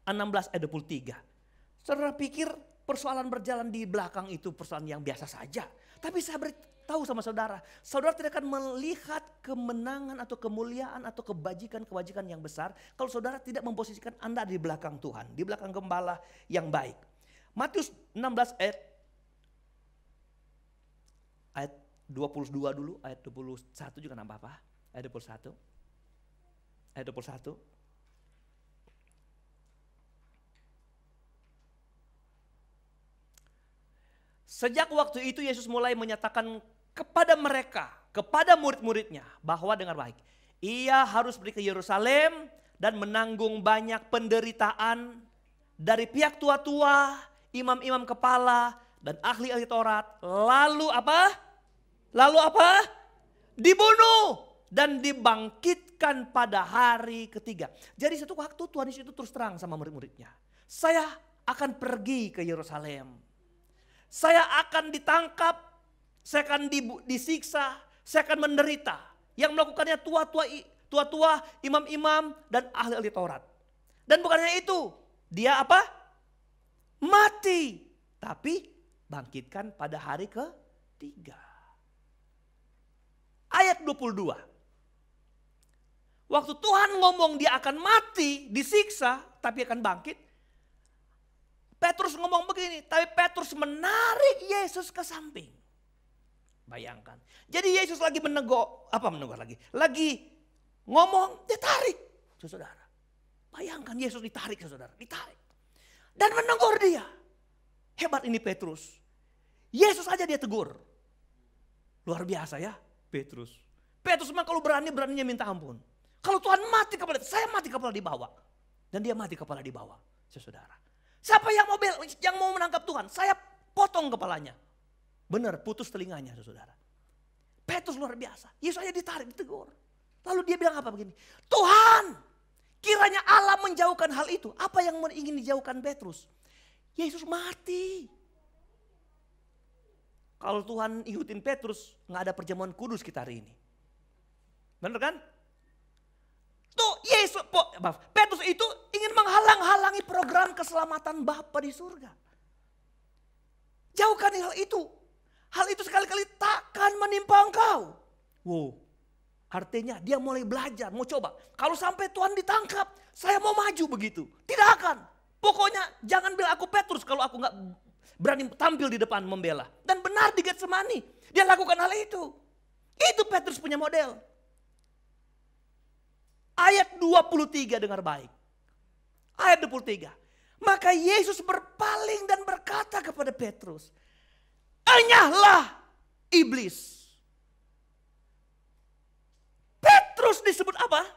16 ayat 23. Saudara pikir persoalan berjalan di belakang itu persoalan yang biasa saja. Tapi saya beritahu sama saudara. Saudara tidak akan melihat kemenangan atau kemuliaan atau kebajikan-kebajikan yang besar. Kalau saudara tidak memposisikan Anda di belakang Tuhan. Di belakang gembala yang baik. Matius 16 ayat Ayat 22 dulu, ayat 21 juga nambah apa? Ayat 21. Ayat 21. Sejak waktu itu Yesus mulai menyatakan kepada mereka, kepada murid-muridnya bahwa dengar baik. Ia harus pergi ke Yerusalem dan menanggung banyak penderitaan dari pihak tua-tua, imam-imam kepala dan ahli-ahli Taurat. Lalu apa? Lalu apa? Dibunuh dan dibangkitkan pada hari ketiga. Jadi satu waktu Tuhan Yesus itu terus terang sama murid-muridnya. Saya akan pergi ke Yerusalem. Saya akan ditangkap, saya akan disiksa, saya akan menderita. Yang melakukannya tua-tua, imam-imam dan ahli-ahli Taurat. Dan bukannya itu, dia apa? Mati, tapi bangkitkan pada hari ketiga. Ayat 22. Waktu Tuhan ngomong dia akan mati, disiksa, tapi akan bangkit. Petrus ngomong begini, tapi Petrus menarik Yesus ke samping. Bayangkan. Jadi Yesus lagi menegur lagi? Lagi ngomong, dia tarik, saudara. Bayangkan Yesus ditarik, saudara, ditarik. Dan menegur dia. Hebat ini Petrus. Yesus aja dia tegur. Luar biasa ya, Petrus. Petrus memang kalau beraninya minta ampun. Kalau Tuhan mati kepala, saya mati kepala di bawah. Dan dia mati kepala di bawah, saudara. Siapa yang mau menangkap Tuhan? Saya potong kepalanya. Benar, putus telinganya, saudara. Petrus luar biasa. Yesus aja ditarik, ditegur. Lalu dia bilang apa begini? Tuhan, kiranya Allah menjauhkan hal itu. Apa yang ingin dijauhkan Petrus? Yesus mati. Kalau Tuhan ikutin Petrus, nggak ada perjamuan kudus kita hari ini. Benar kan? Tuh Petrus itu ingin menghalang-halangi program keselamatan Bapa di surga. Jauhkan hal itu. Hal itu sekali-kali takkan menimpa engkau. Wow. Artinya dia mulai belajar, mau coba. Kalau sampai Tuhan ditangkap, saya mau maju begitu. Tidak akan. Pokoknya jangan bilang aku Petrus kalau aku nggak berani tampil di depan membela. Dan benar di Getsemani, dia lakukan hal itu. Itu Petrus punya model. Ayat 23 dengar baik. Ayat 23. Maka Yesus berpaling dan berkata kepada Petrus, enyahlah iblis. Petrus disebut apa?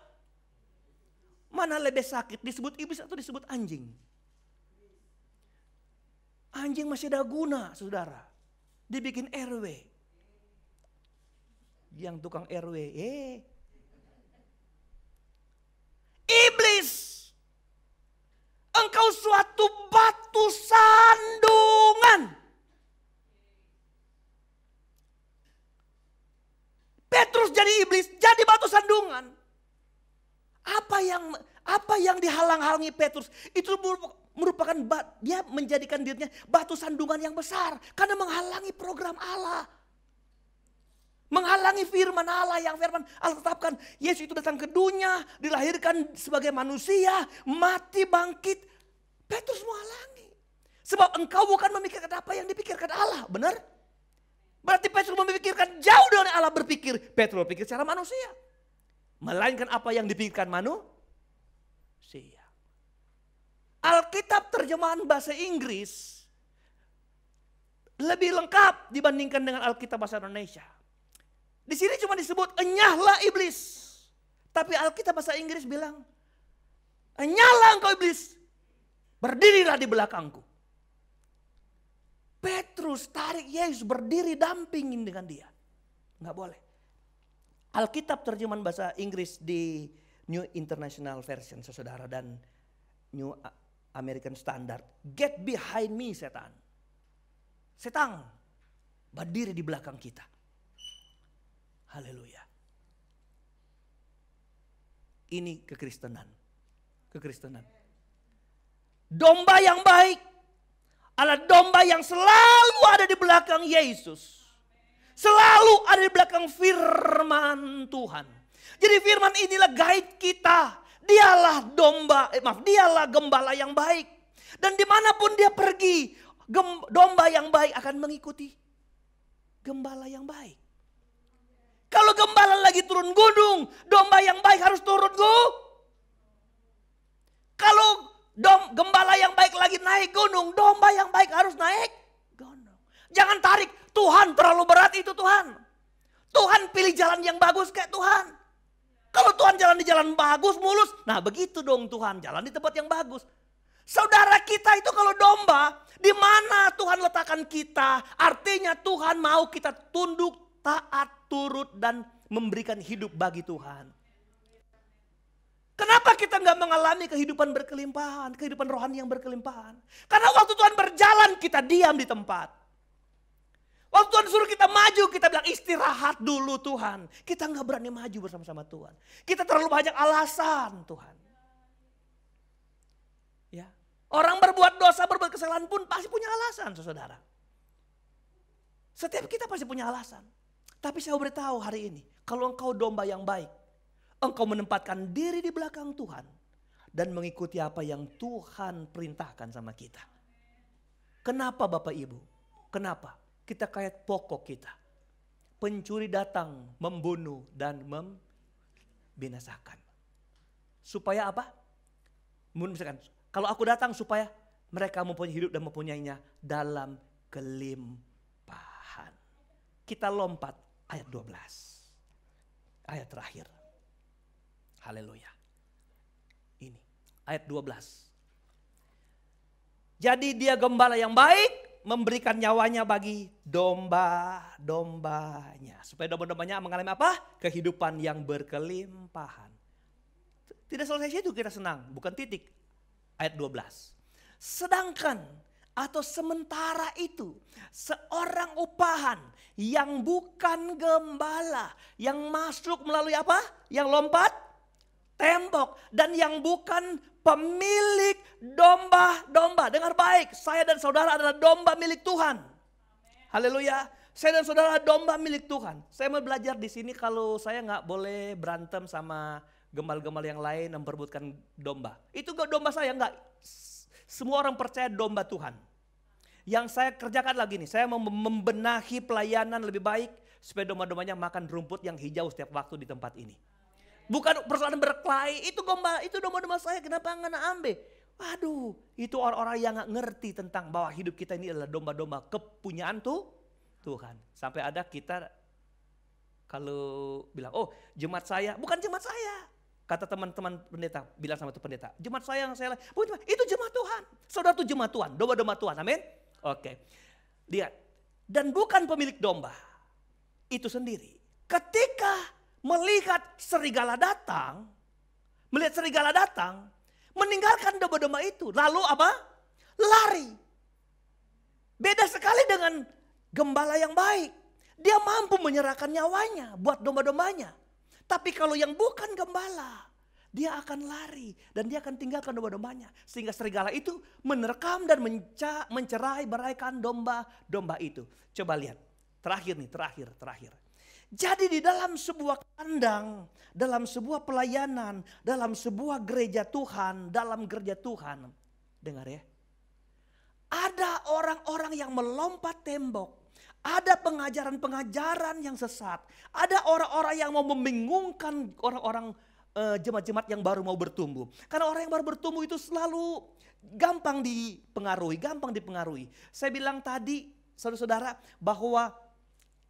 Mana lebih sakit, disebut iblis atau disebut anjing? Anjing masih ada guna, saudara. Dibikin RW. Yang tukang RW, iblis, engkau suatu batu sandungan. Petrus jadi iblis, jadi batu sandungan. Apa yang dihalang-halangi Petrus? Itu merupakan dia menjadikan dirinya batu sandungan yang besar karena menghalangi program Allah. Menghalangi firman Allah yang firman Allah tetapkan. Yesus itu datang ke dunia, dilahirkan sebagai manusia, mati bangkit. Petrus menghalangi. Sebab engkau bukan memikirkan apa yang dipikirkan Allah, benar? Berarti Petrus memikirkan jauh dari Allah berpikir. Petrus berpikir secara manusia. Melainkan apa yang dipikirkan manusia. Alkitab terjemahan bahasa Inggris lebih lengkap dibandingkan dengan Alkitab bahasa Indonesia. Di sini cuma disebut enyahlah iblis. Tapi Alkitab bahasa Inggris bilang, enyahlah engkau iblis, berdirilah di belakangku. Petrus tarik Yesus berdiri dampingin dengan dia. Enggak boleh. Alkitab terjemahan bahasa Inggris di New International Version, saudara, dan New American Standard. Get behind me, setan. Setan berdiri di belakang kita. Haleluya. Ini kekristenan. Kekristenan. Domba yang baik adalah domba yang selalu ada di belakang Yesus. Selalu ada di belakang firman Tuhan. Jadi firman inilah guide kita. Dialah dialah gembala yang baik. Dan dimanapun dia pergi, domba yang baik akan mengikuti. gembala yang baik. Kalau gembala lagi turun gunung, domba yang baik harus turun Kalau gembala yang baik lagi naik gunung, domba yang baik harus naik gunung. Jangan tarik, Tuhan terlalu berat itu Tuhan. Tuhan pilih jalan yang bagus kayak Tuhan. Kalau Tuhan jalan di jalan bagus, mulus, nah begitu dong Tuhan jalan di tempat yang bagus. Saudara kita itu kalau domba, di mana Tuhan letakkan kita, artinya Tuhan mau kita tunduk, taat, turut dan memberikan hidup bagi Tuhan. Kenapa kita nggak mengalami kehidupan berkelimpahan, kehidupan rohani yang berkelimpahan? Karena waktu Tuhan berjalan kita diam di tempat. Waktu Tuhan suruh kita maju, kita bilang istirahat dulu Tuhan. Kita nggak berani maju bersama-sama Tuhan. Kita terlalu banyak alasan Tuhan. Ya, orang berbuat dosa, berbuat kesalahan pun pasti punya alasan, saudara. Setiap kita pasti punya alasan. Tapi saya beritahu hari ini, kalau engkau domba yang baik, engkau menempatkan diri di belakang Tuhan dan mengikuti apa yang Tuhan perintahkan sama kita. Kenapa Bapak Ibu? Kenapa? Kita kait pokok kita. Pencuri datang membunuh dan membinasakan. Supaya apa? Misalkan, kalau aku datang supaya mereka mempunyai hidup dan mempunyainya dalam kelimpahan. Kita lompat ayat 12. Ayat terakhir. Haleluya. Ini ayat 12. Jadi dia gembala yang baik, memberikan nyawanya bagi domba-dombanya. Supaya domba-dombanya mengalami apa? Kehidupan yang berkelimpahan. Tidak selesai situ kita senang, bukan titik. Ayat 12. Sedangkan atau sementara itu seorang upahan yang bukan gembala, yang masuk melalui apa? Yang lompat tembok, dan yang bukan pemilik domba-domba. Dengar baik, saya dan saudara adalah domba milik Tuhan. Haleluya. Saya dan saudara domba milik Tuhan. Saya mau belajar di sini kalau saya nggak boleh berantem sama gembala-gembala yang lain memperebutkan domba. Itu gak domba saya, enggak. Semua orang percaya domba Tuhan. Yang saya kerjakan lagi nih, saya mau membenahi pelayanan lebih baik supaya domba-dombanya makan rumput yang hijau setiap waktu di tempat ini. Bukan persoalan berkelahi, itu domba-domba saya, kenapa nggak ambil? Waduh, itu orang-orang yang nggak ngerti tentang bahwa hidup kita ini adalah domba-domba kepunyaan Tuhan. Sampai ada kita kalau bilang, oh jemaat saya, bukan jemaat saya. Kata teman-teman pendeta, bilang sama tuh pendeta, jemaat saya yang saya, itu jemaat Tuhan. Saudara itu jemaat Tuhan, domba-domba Tuhan, amin. Oke, lihat. Dan bukan pemilik domba itu sendiri. Ketika melihat serigala datang, meninggalkan domba-domba itu. Lalu apa? Lari. Beda sekali dengan gembala yang baik. Dia mampu menyerahkan nyawanya buat domba-dombanya. Tapi kalau yang bukan gembala, dia akan lari dan dia akan tinggalkan domba-dombanya. Sehingga serigala itu menerkam dan mencerai beraikan domba-domba itu. Coba lihat, terakhir. Jadi di dalam sebuah kandang, dalam sebuah pelayanan, dalam sebuah gereja Tuhan, dengar ya. Ada orang-orang yang melompat tembok, ada pengajaran-pengajaran yang sesat, ada orang-orang yang mau membingungkan orang-orang jemaat-jemaat yang baru mau bertumbuh. Karena orang yang baru bertumbuh itu selalu gampang dipengaruhi. Saya bilang tadi, saudara-saudara, bahwa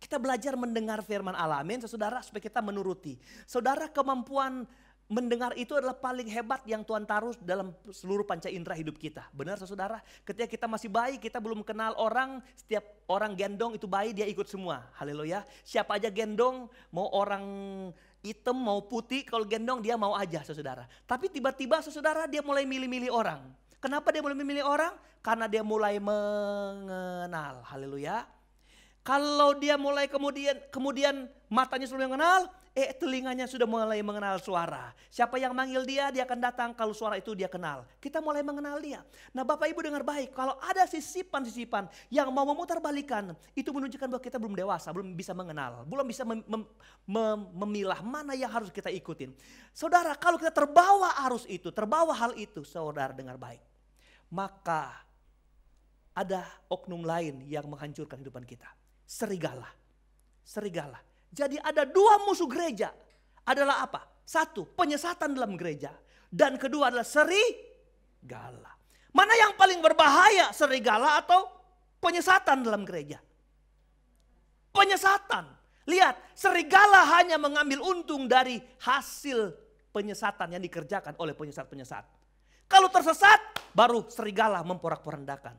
kita belajar mendengar firman Allah, amin, saudara, supaya kita menuruti. Saudara, kemampuan mendengar itu adalah paling hebat yang Tuhan taruh dalam seluruh panca indera hidup kita. Benar, saudara? Ketika kita masih bayi, kita belum kenal orang, setiap orang gendong itu bayi, dia ikut semua. Haleluya. Siapa aja gendong, mau orang hitam, mau putih, kalau gendong dia mau aja, saudara. Tapi tiba-tiba, saudara, dia mulai milih-milih orang. Kenapa dia mulai memilih orang? Karena dia mulai mengenal. Haleluya. Kalau dia mulai kemudian matanya sudah mengenal, telinganya sudah mulai mengenal suara. Siapa yang manggil dia akan datang kalau suara itu dia kenal. Kita mulai mengenal dia. Nah Bapak Ibu dengar baik, kalau ada sisipan-sisipan yang mau memutarbalikan, itu menunjukkan bahwa kita belum dewasa, belum bisa mengenal, belum bisa memilah mana yang harus kita ikutin. Saudara, kalau kita terbawa arus itu, terbawa hal itu, saudara dengar baik. Maka ada oknum lain yang menghancurkan kehidupan kita. Serigala. serigala. Jadi ada dua musuh gereja. Adalah apa? Satu, penyesatan dalam gereja. Dan kedua adalah serigala. Mana yang paling berbahaya, serigala atau penyesatan dalam gereja? Penyesatan. Lihat, serigala hanya mengambil untung dari hasil penyesatan yang dikerjakan oleh penyesat-penyesat. Kalau tersesat, baru serigala memporak-porandakan.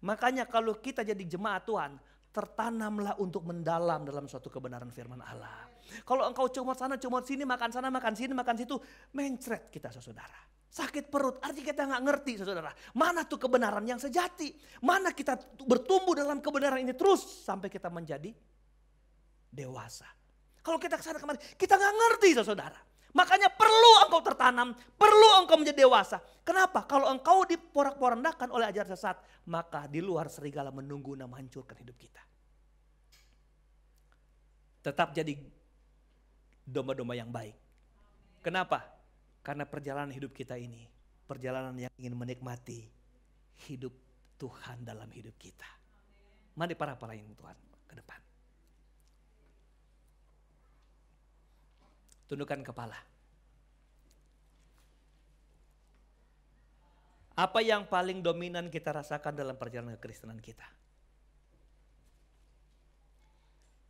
Makanya kalau kita jadi jemaat Tuhan, tertanamlah untuk mendalam dalam suatu kebenaran firman Allah. Kalau engkau comot sana, comot sini, makan sana, makan sini, makan situ, mencret kita saudara. Sakit perut, artinya kita nggak ngerti saudara. Mana tuh kebenaran yang sejati? Mana kita bertumbuh dalam kebenaran ini terus sampai kita menjadi dewasa. Kalau kita kesana kemari, kita nggak ngerti saudara. Makanya perlu engkau tertanam, perlu engkau menjadi dewasa. Kenapa? Kalau engkau diporak-porandakan oleh ajaran sesat, maka di luar serigala menunggu dan menghancurkan hidup kita. Tetap jadi domba-domba yang baik. Kenapa? Karena perjalanan hidup kita ini, perjalanan yang ingin menikmati hidup Tuhan dalam hidup kita. Mari para pelayan Tuhan ke depan. Tundukkan kepala. Apa yang paling dominan kita rasakan dalam perjalanan kekristenan kita?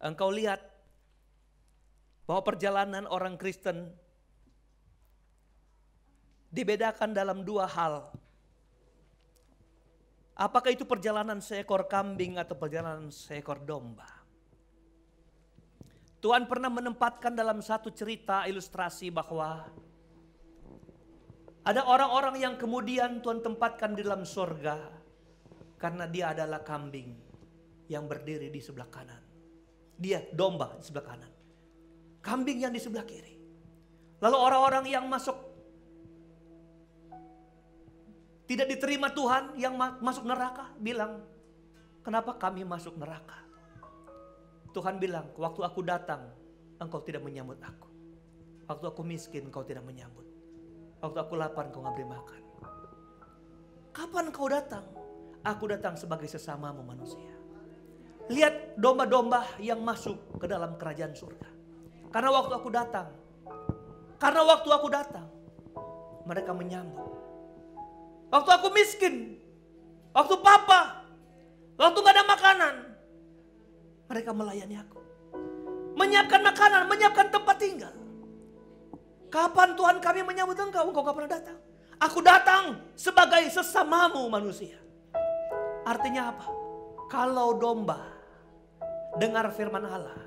Engkau lihat bahwa perjalanan orang Kristen dibedakan dalam dua hal. Apakah itu perjalanan seekor kambing atau perjalanan seekor domba? Tuhan pernah menempatkan dalam satu cerita ilustrasi bahwa ada orang-orang yang kemudian Tuhan tempatkan di dalam surga karena dia adalah kambing yang berdiri di sebelah kanan. Dia domba di sebelah kanan. Kambing yang di sebelah kiri. Lalu orang-orang yang masuk tidak diterima Tuhan, yang masuk neraka bilang, kenapa kami masuk neraka? Tuhan bilang, waktu aku datang, engkau tidak menyambut aku. Waktu aku miskin, engkau tidak menyambut. Waktu aku lapar, engkau nggak beri makan. Kapan engkau datang? Aku datang sebagai sesamamu manusia. Lihat domba-domba yang masuk ke dalam kerajaan surga. Karena waktu aku datang, mereka menyambut. Waktu aku miskin, waktu papa, waktu gak ada makanan, mereka melayani aku. Menyiapkan makanan, menyiapkan tempat tinggal. Kapan Tuhan kami menyambut engkau? Engkau gak pernah datang. Aku datang sebagai sesamamu manusia. Artinya apa? Kalau domba dengar firman Allah,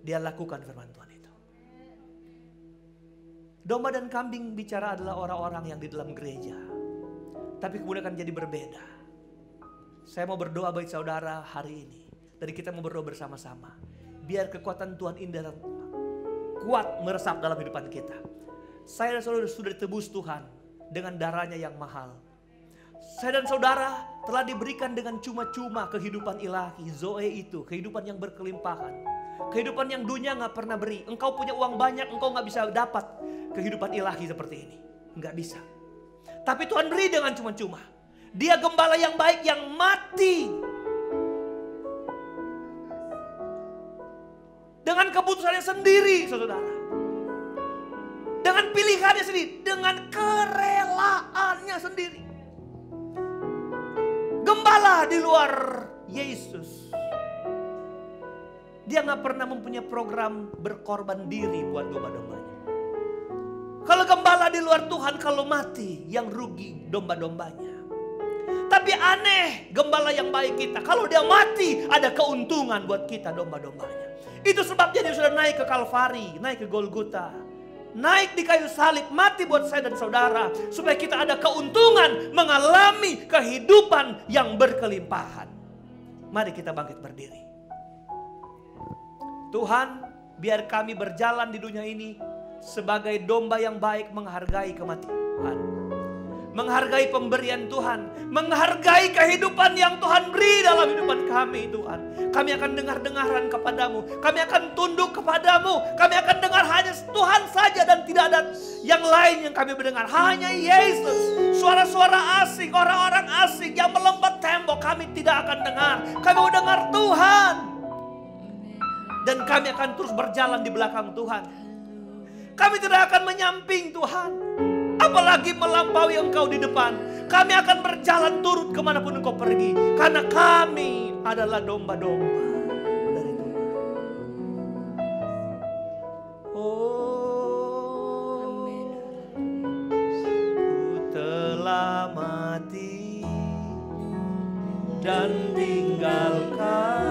dia lakukan firman Tuhan itu. Domba dan kambing bicara adalah orang-orang yang di dalam gereja. Tapi kemudian akan jadi berbeda. Saya mau berdoa bagi saudara hari ini. Dan kita mau berdoa bersama-sama. Biar kekuatan Tuhan indah dan kuat meresap dalam kehidupan kita. Saya dan saudara sudah ditebus Tuhan dengan darahnya yang mahal. Saya dan saudara telah diberikan dengan cuma-cuma kehidupan ilahi. Zoe itu, kehidupan yang berkelimpahan. Kehidupan yang dunia gak pernah beri. Engkau punya uang banyak, engkau gak bisa dapat kehidupan ilahi seperti ini. Gak bisa. Tapi Tuhan beri dengan cuma-cuma. Dia gembala yang baik yang mati. Dengan keputusannya sendiri, saudara. Dengan pilihannya sendiri. Dengan kerelaannya sendiri. Gembala di luar Yesus. Dia gak pernah mempunyai program berkorban diri buat domba-dombanya. Kalau gembala di luar Tuhan, kalau mati yang rugi domba-dombanya. Tapi aneh gembala yang baik kita. Kalau dia mati ada keuntungan buat kita domba-dombanya. Itu sebabnya dia sudah naik ke Kalvari, naik ke Golgota. Naik di kayu salib, mati buat saya dan saudara. Supaya kita ada keuntungan mengalami kehidupan yang berkelimpahan. Mari kita bangkit berdiri. Tuhan, biar kami berjalan di dunia ini sebagai domba yang baik, menghargai kematian Tuhan. Menghargai pemberian Tuhan. Menghargai kehidupan yang Tuhan beri dalam kehidupan kami Tuhan. Kami akan dengar-dengaran kepadamu. Kami akan tunduk kepadamu. Kami akan dengar hanya Tuhan saja dan tidak ada yang lain yang kami mendengar. Hanya Yesus. Suara-suara asing, orang-orang asing yang melompat tembok kami tidak akan dengar. Kami mau dengar Tuhan. Dan kami akan terus berjalan di belakang Tuhan. Kami tidak akan menyamping Tuhan. Apalagi melampaui Engkau di depan. Kami akan berjalan turut kemanapun Engkau pergi. Karena kami adalah domba-domba dari Tuhan. Oh, ku telah mati dan tinggalkan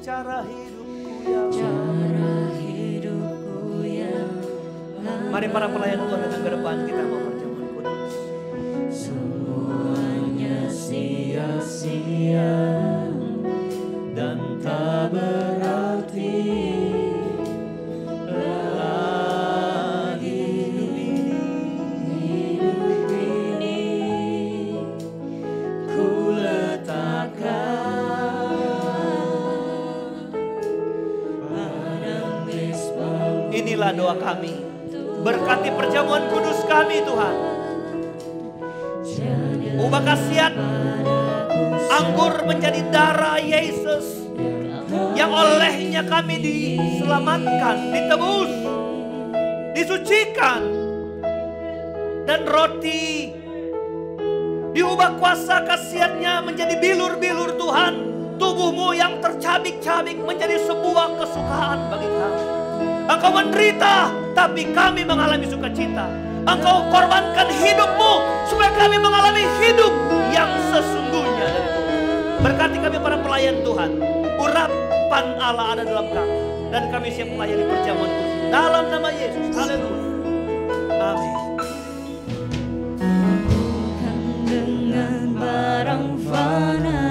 cara hidupku yang mari para pelayan Tuhan datang ke depan, kita mau perjamuan kudus. Semuanya sia-sia Dan tak berarti lagi hidup ini ku letakkan pada mezbah. Inilah doa kami. Berkati perjamuan kudus kami Tuhan. Ubah khasiat anggur menjadi darah Yesus yang olehnya kami diselamatkan, ditebus, disucikan. Dan roti diubah kuasa khasiatnya menjadi bilur-bilur Tuhan. Tubuhmu yang tercabik-cabik menjadi sebuah kesukaan bagi kami. Engkau menderita, tapi kami mengalami sukacita. Engkau korbankan hidupmu, supaya kami mengalami hidup yang sesungguhnya dari Tuhan. Berkati kami para pelayan Tuhan. Urapan Allah ada dalam kami. Dan kami siap melayani perjamuan kudus. Dalam nama Yesus. Haleluya. Amin. Bukan dengan barang fana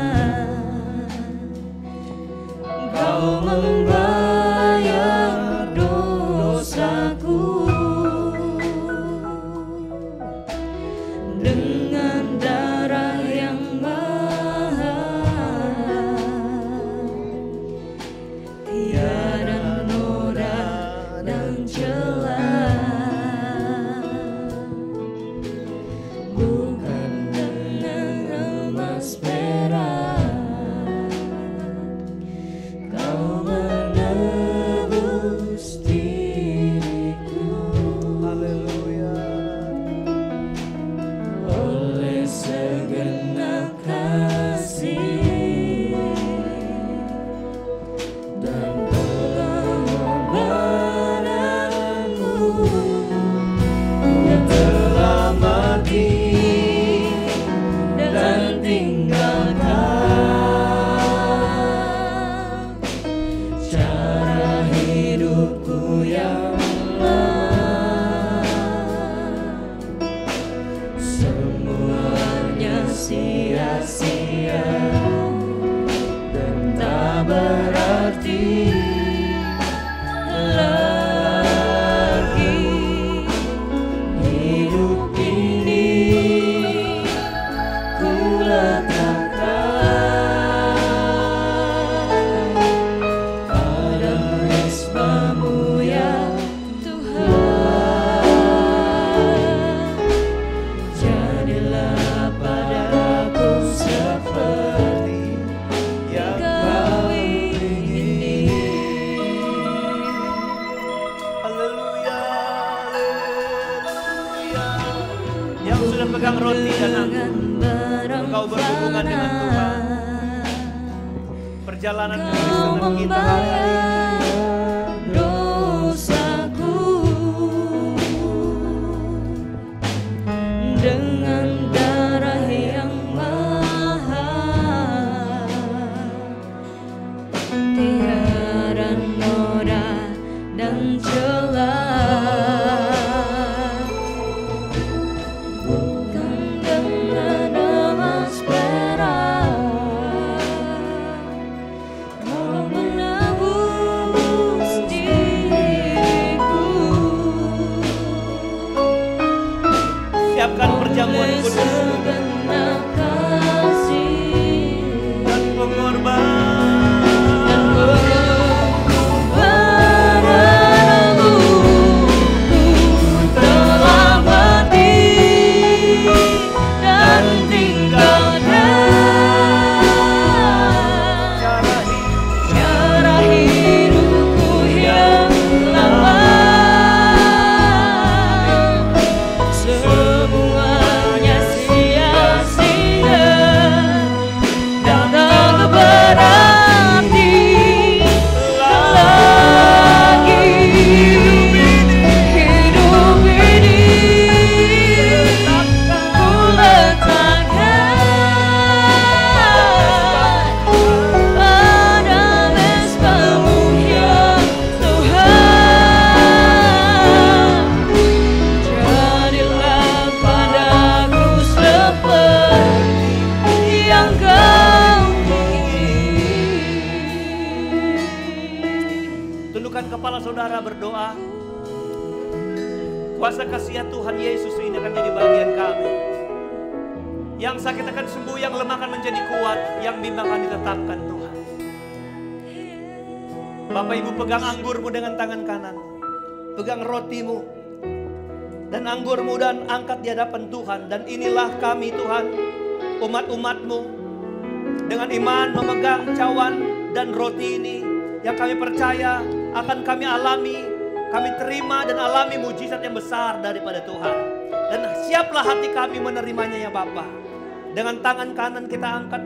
Kau membayar dosaku. Dengan darah yang mahal, tiada noda dan celah. Bukan dengan emas perak Kau menebus diriku. Haleluya. Oleh segenap kasih dan pengorbananmu yang telah mati dan tinggalkan cara hidupku yang lama. Semuanya sia-sia dan tak berarti lagi hidup ini ku letakkan pada mezbah-Mu ya Tuhan. Jadilah padaku seperti Yang Kau ingini. Haleluya. Haleluya. Yang sudah pegang roti dan anggur, engkau berhubungan dengan Tuhan. Perjalanan Kristen kita hari ini. Dosaku dengan darah yang mahal, tiada noda dan celah. Bukan dengan emas perak Kau menebus diriku. Siapkan perjamuan kudus saudara berdoa, kuasa kasih Tuhan Yesus ini akan jadi bagian kami. Yang sakit akan sembuh, yang lemah akan menjadi kuat, yang bimbang akan ditetapkan Tuhan. Bapak Ibu, pegang anggurmu dengan tangan kanan, pegang rotimu dan anggurmu dan angkat di hadapan Tuhan. Dan inilah kami Tuhan, umat-umatmu, dengan iman memegang cawan dan roti ini yang kami percaya akan kami alami, kami terima dan alami mujizat yang besar daripada Tuhan. Dan siaplah hati kami menerimanya ya Bapa. Dengan tangan kanan kita angkat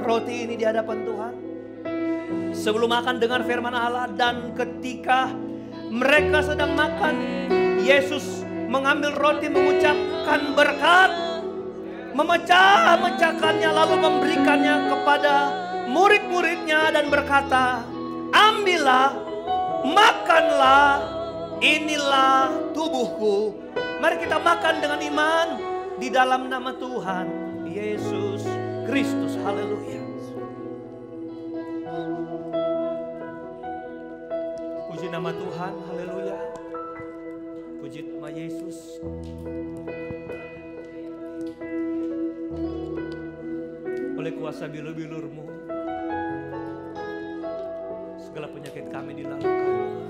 roti ini di hadapan Tuhan. Sebelum makan dengan firman Allah, dan ketika mereka sedang makan, Yesus mengambil roti, mengucapkan berkat, memecah-mecahkannya, lalu memberikannya kepada murid-muridnya dan berkata, ambillah, makanlah, inilah tubuhku. Mari kita makan dengan iman di dalam nama Tuhan Yesus Kristus. Haleluya. Puji nama Tuhan. Haleluya. Puji nama Yesus. Oleh kuasa bilur-bilur-Mu, segala penyakit kami dilalukan,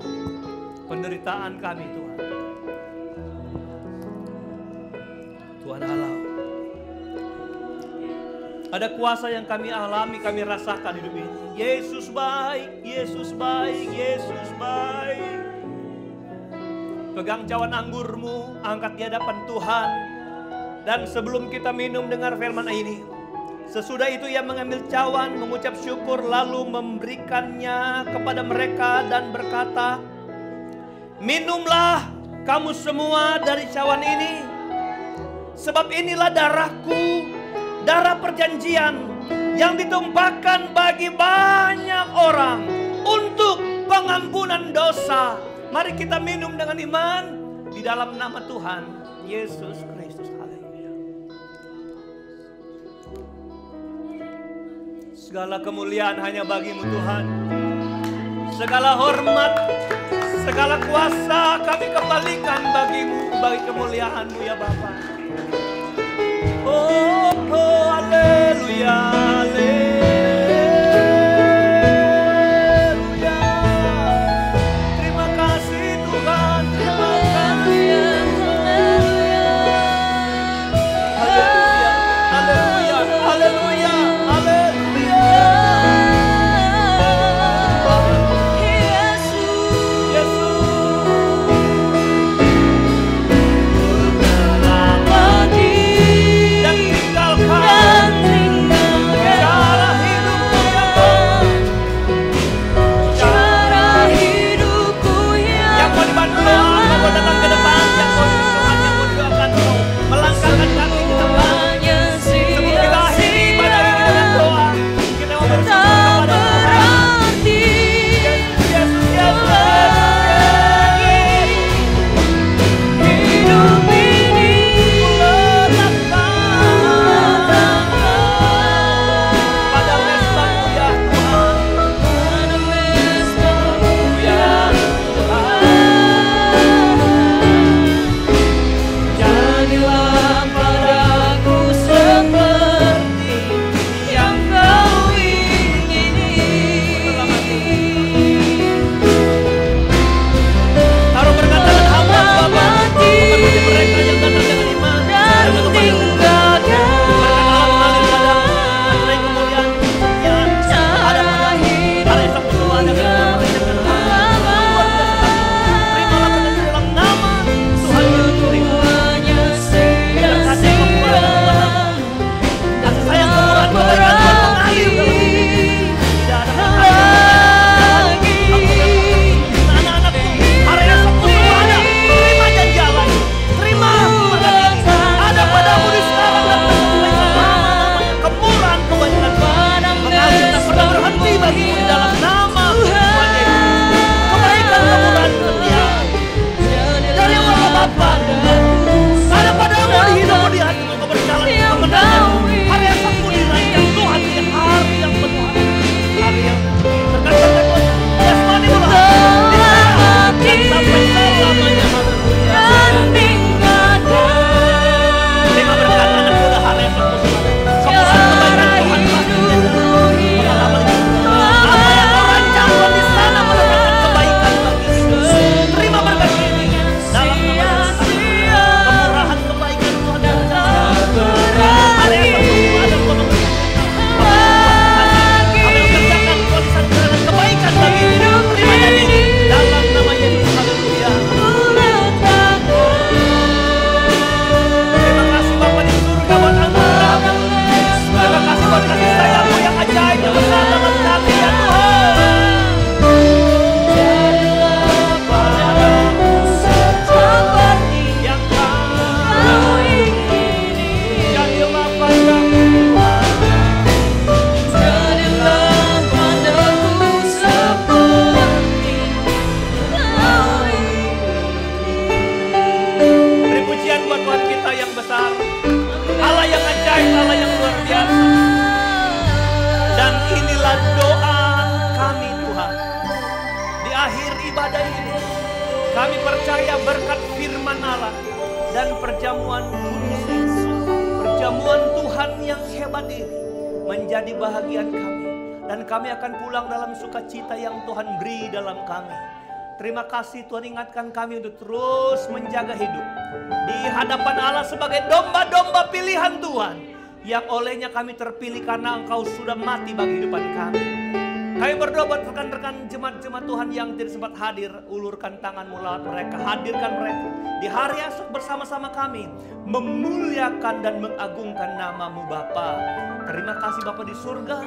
penderitaan kami Tuhan. Tuhan Allah, ada kuasa yang kami alami, kami rasakan hidup ini. Yesus baik, Yesus baik, Yesus baik. Pegang cawan anggurmu, angkat di hadapan Tuhan. Dan sebelum kita minum dengar firman ini, sesudah itu ia mengambil cawan, mengucap syukur, lalu memberikannya kepada mereka dan berkata, minumlah kamu semua dari cawan ini, sebab inilah darahku, darah perjanjian yang ditumpahkan bagi banyak orang untuk pengampunan dosa. Mari kita minum dengan iman di dalam nama Tuhan Yesus Kristus. Haleluya. Segala kemuliaan hanya bagimu Tuhan. Segala hormat, segala kuasa kami kembalikan bagimu, bagi kemuliaan-Mu ya Bapa. Oh, oh, haleluya, haleluya. Terima kasih Tuhan, terima kasih. Haleluya, haleluya, haleluya, haleluya. Dan kita ajaib Allah yang luar biasa. Dan inilah doa kami Tuhan. Di akhir ibadah ini, kami percaya berkat firman Allah dan perjamuan kudus ini, perjamuan Tuhan yang hebat ini menjadi bahagian kami. Dan kami akan pulang dalam sukacita yang Tuhan beri dalam kami. Terima kasih Tuhan, ingatkan kami untuk terus menjaga hidup di hadapan Allah sebagai domba-domba pilihan Tuhan, yang olehnya kami terpilih karena Engkau sudah mati bagi kehidupan kami. Kami berdoa buat rekan-rekan jemaat-jemaat Tuhan yang tidak sempat hadir, ulurkan tangan-Mu lewat mereka, hadirkan mereka di hari esok bersama-sama kami, memuliakan dan mengagungkan nama-Mu Bapa. Terima kasih Bapa di surga,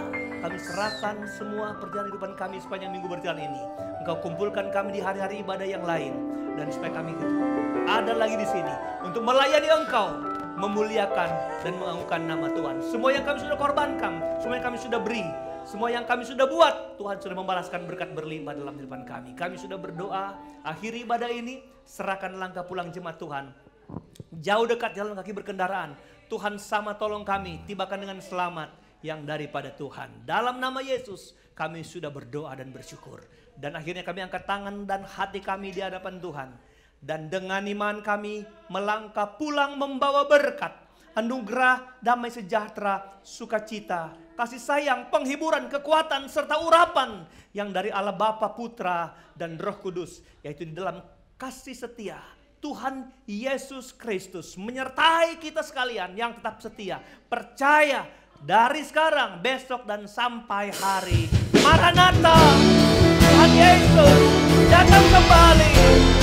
kami serahkan semua perjalanan kehidupan kami sepanjang minggu berjalan ini. Engkau kumpulkan kami di hari-hari ibadah yang lain, dan supaya kami ada lagi di sini untuk melayani Engkau, memuliakan dan mengagungkan nama Tuhan. Semua yang kami sudah korbankan, semua yang kami sudah beri, semua yang kami sudah buat, Tuhan sudah membalaskan berkat berlimpah dalam kehidupan kami. Kami sudah berdoa, akhiri ibadah ini, serahkan langkah pulang jemaat Tuhan. Jauh dekat jalan kaki berkendaraan, Tuhan sama tolong kami, tibakan dengan selamat yang daripada Tuhan. Dalam nama Yesus, kami sudah berdoa dan bersyukur. Dan akhirnya kami angkat tangan dan hati kami di hadapan Tuhan. Dan dengan iman kami melangkah pulang membawa berkat, anugerah, damai sejahtera, sukacita, kasih sayang, penghiburan, kekuatan, serta urapan yang dari Allah Bapa, Putra, dan Roh Kudus. Yaitu di dalam kasih setia Tuhan Yesus Kristus menyertai kita sekalian yang tetap setia, percaya dari sekarang, besok, dan sampai hari Maranatha. Tuhan Yesus datang kembali.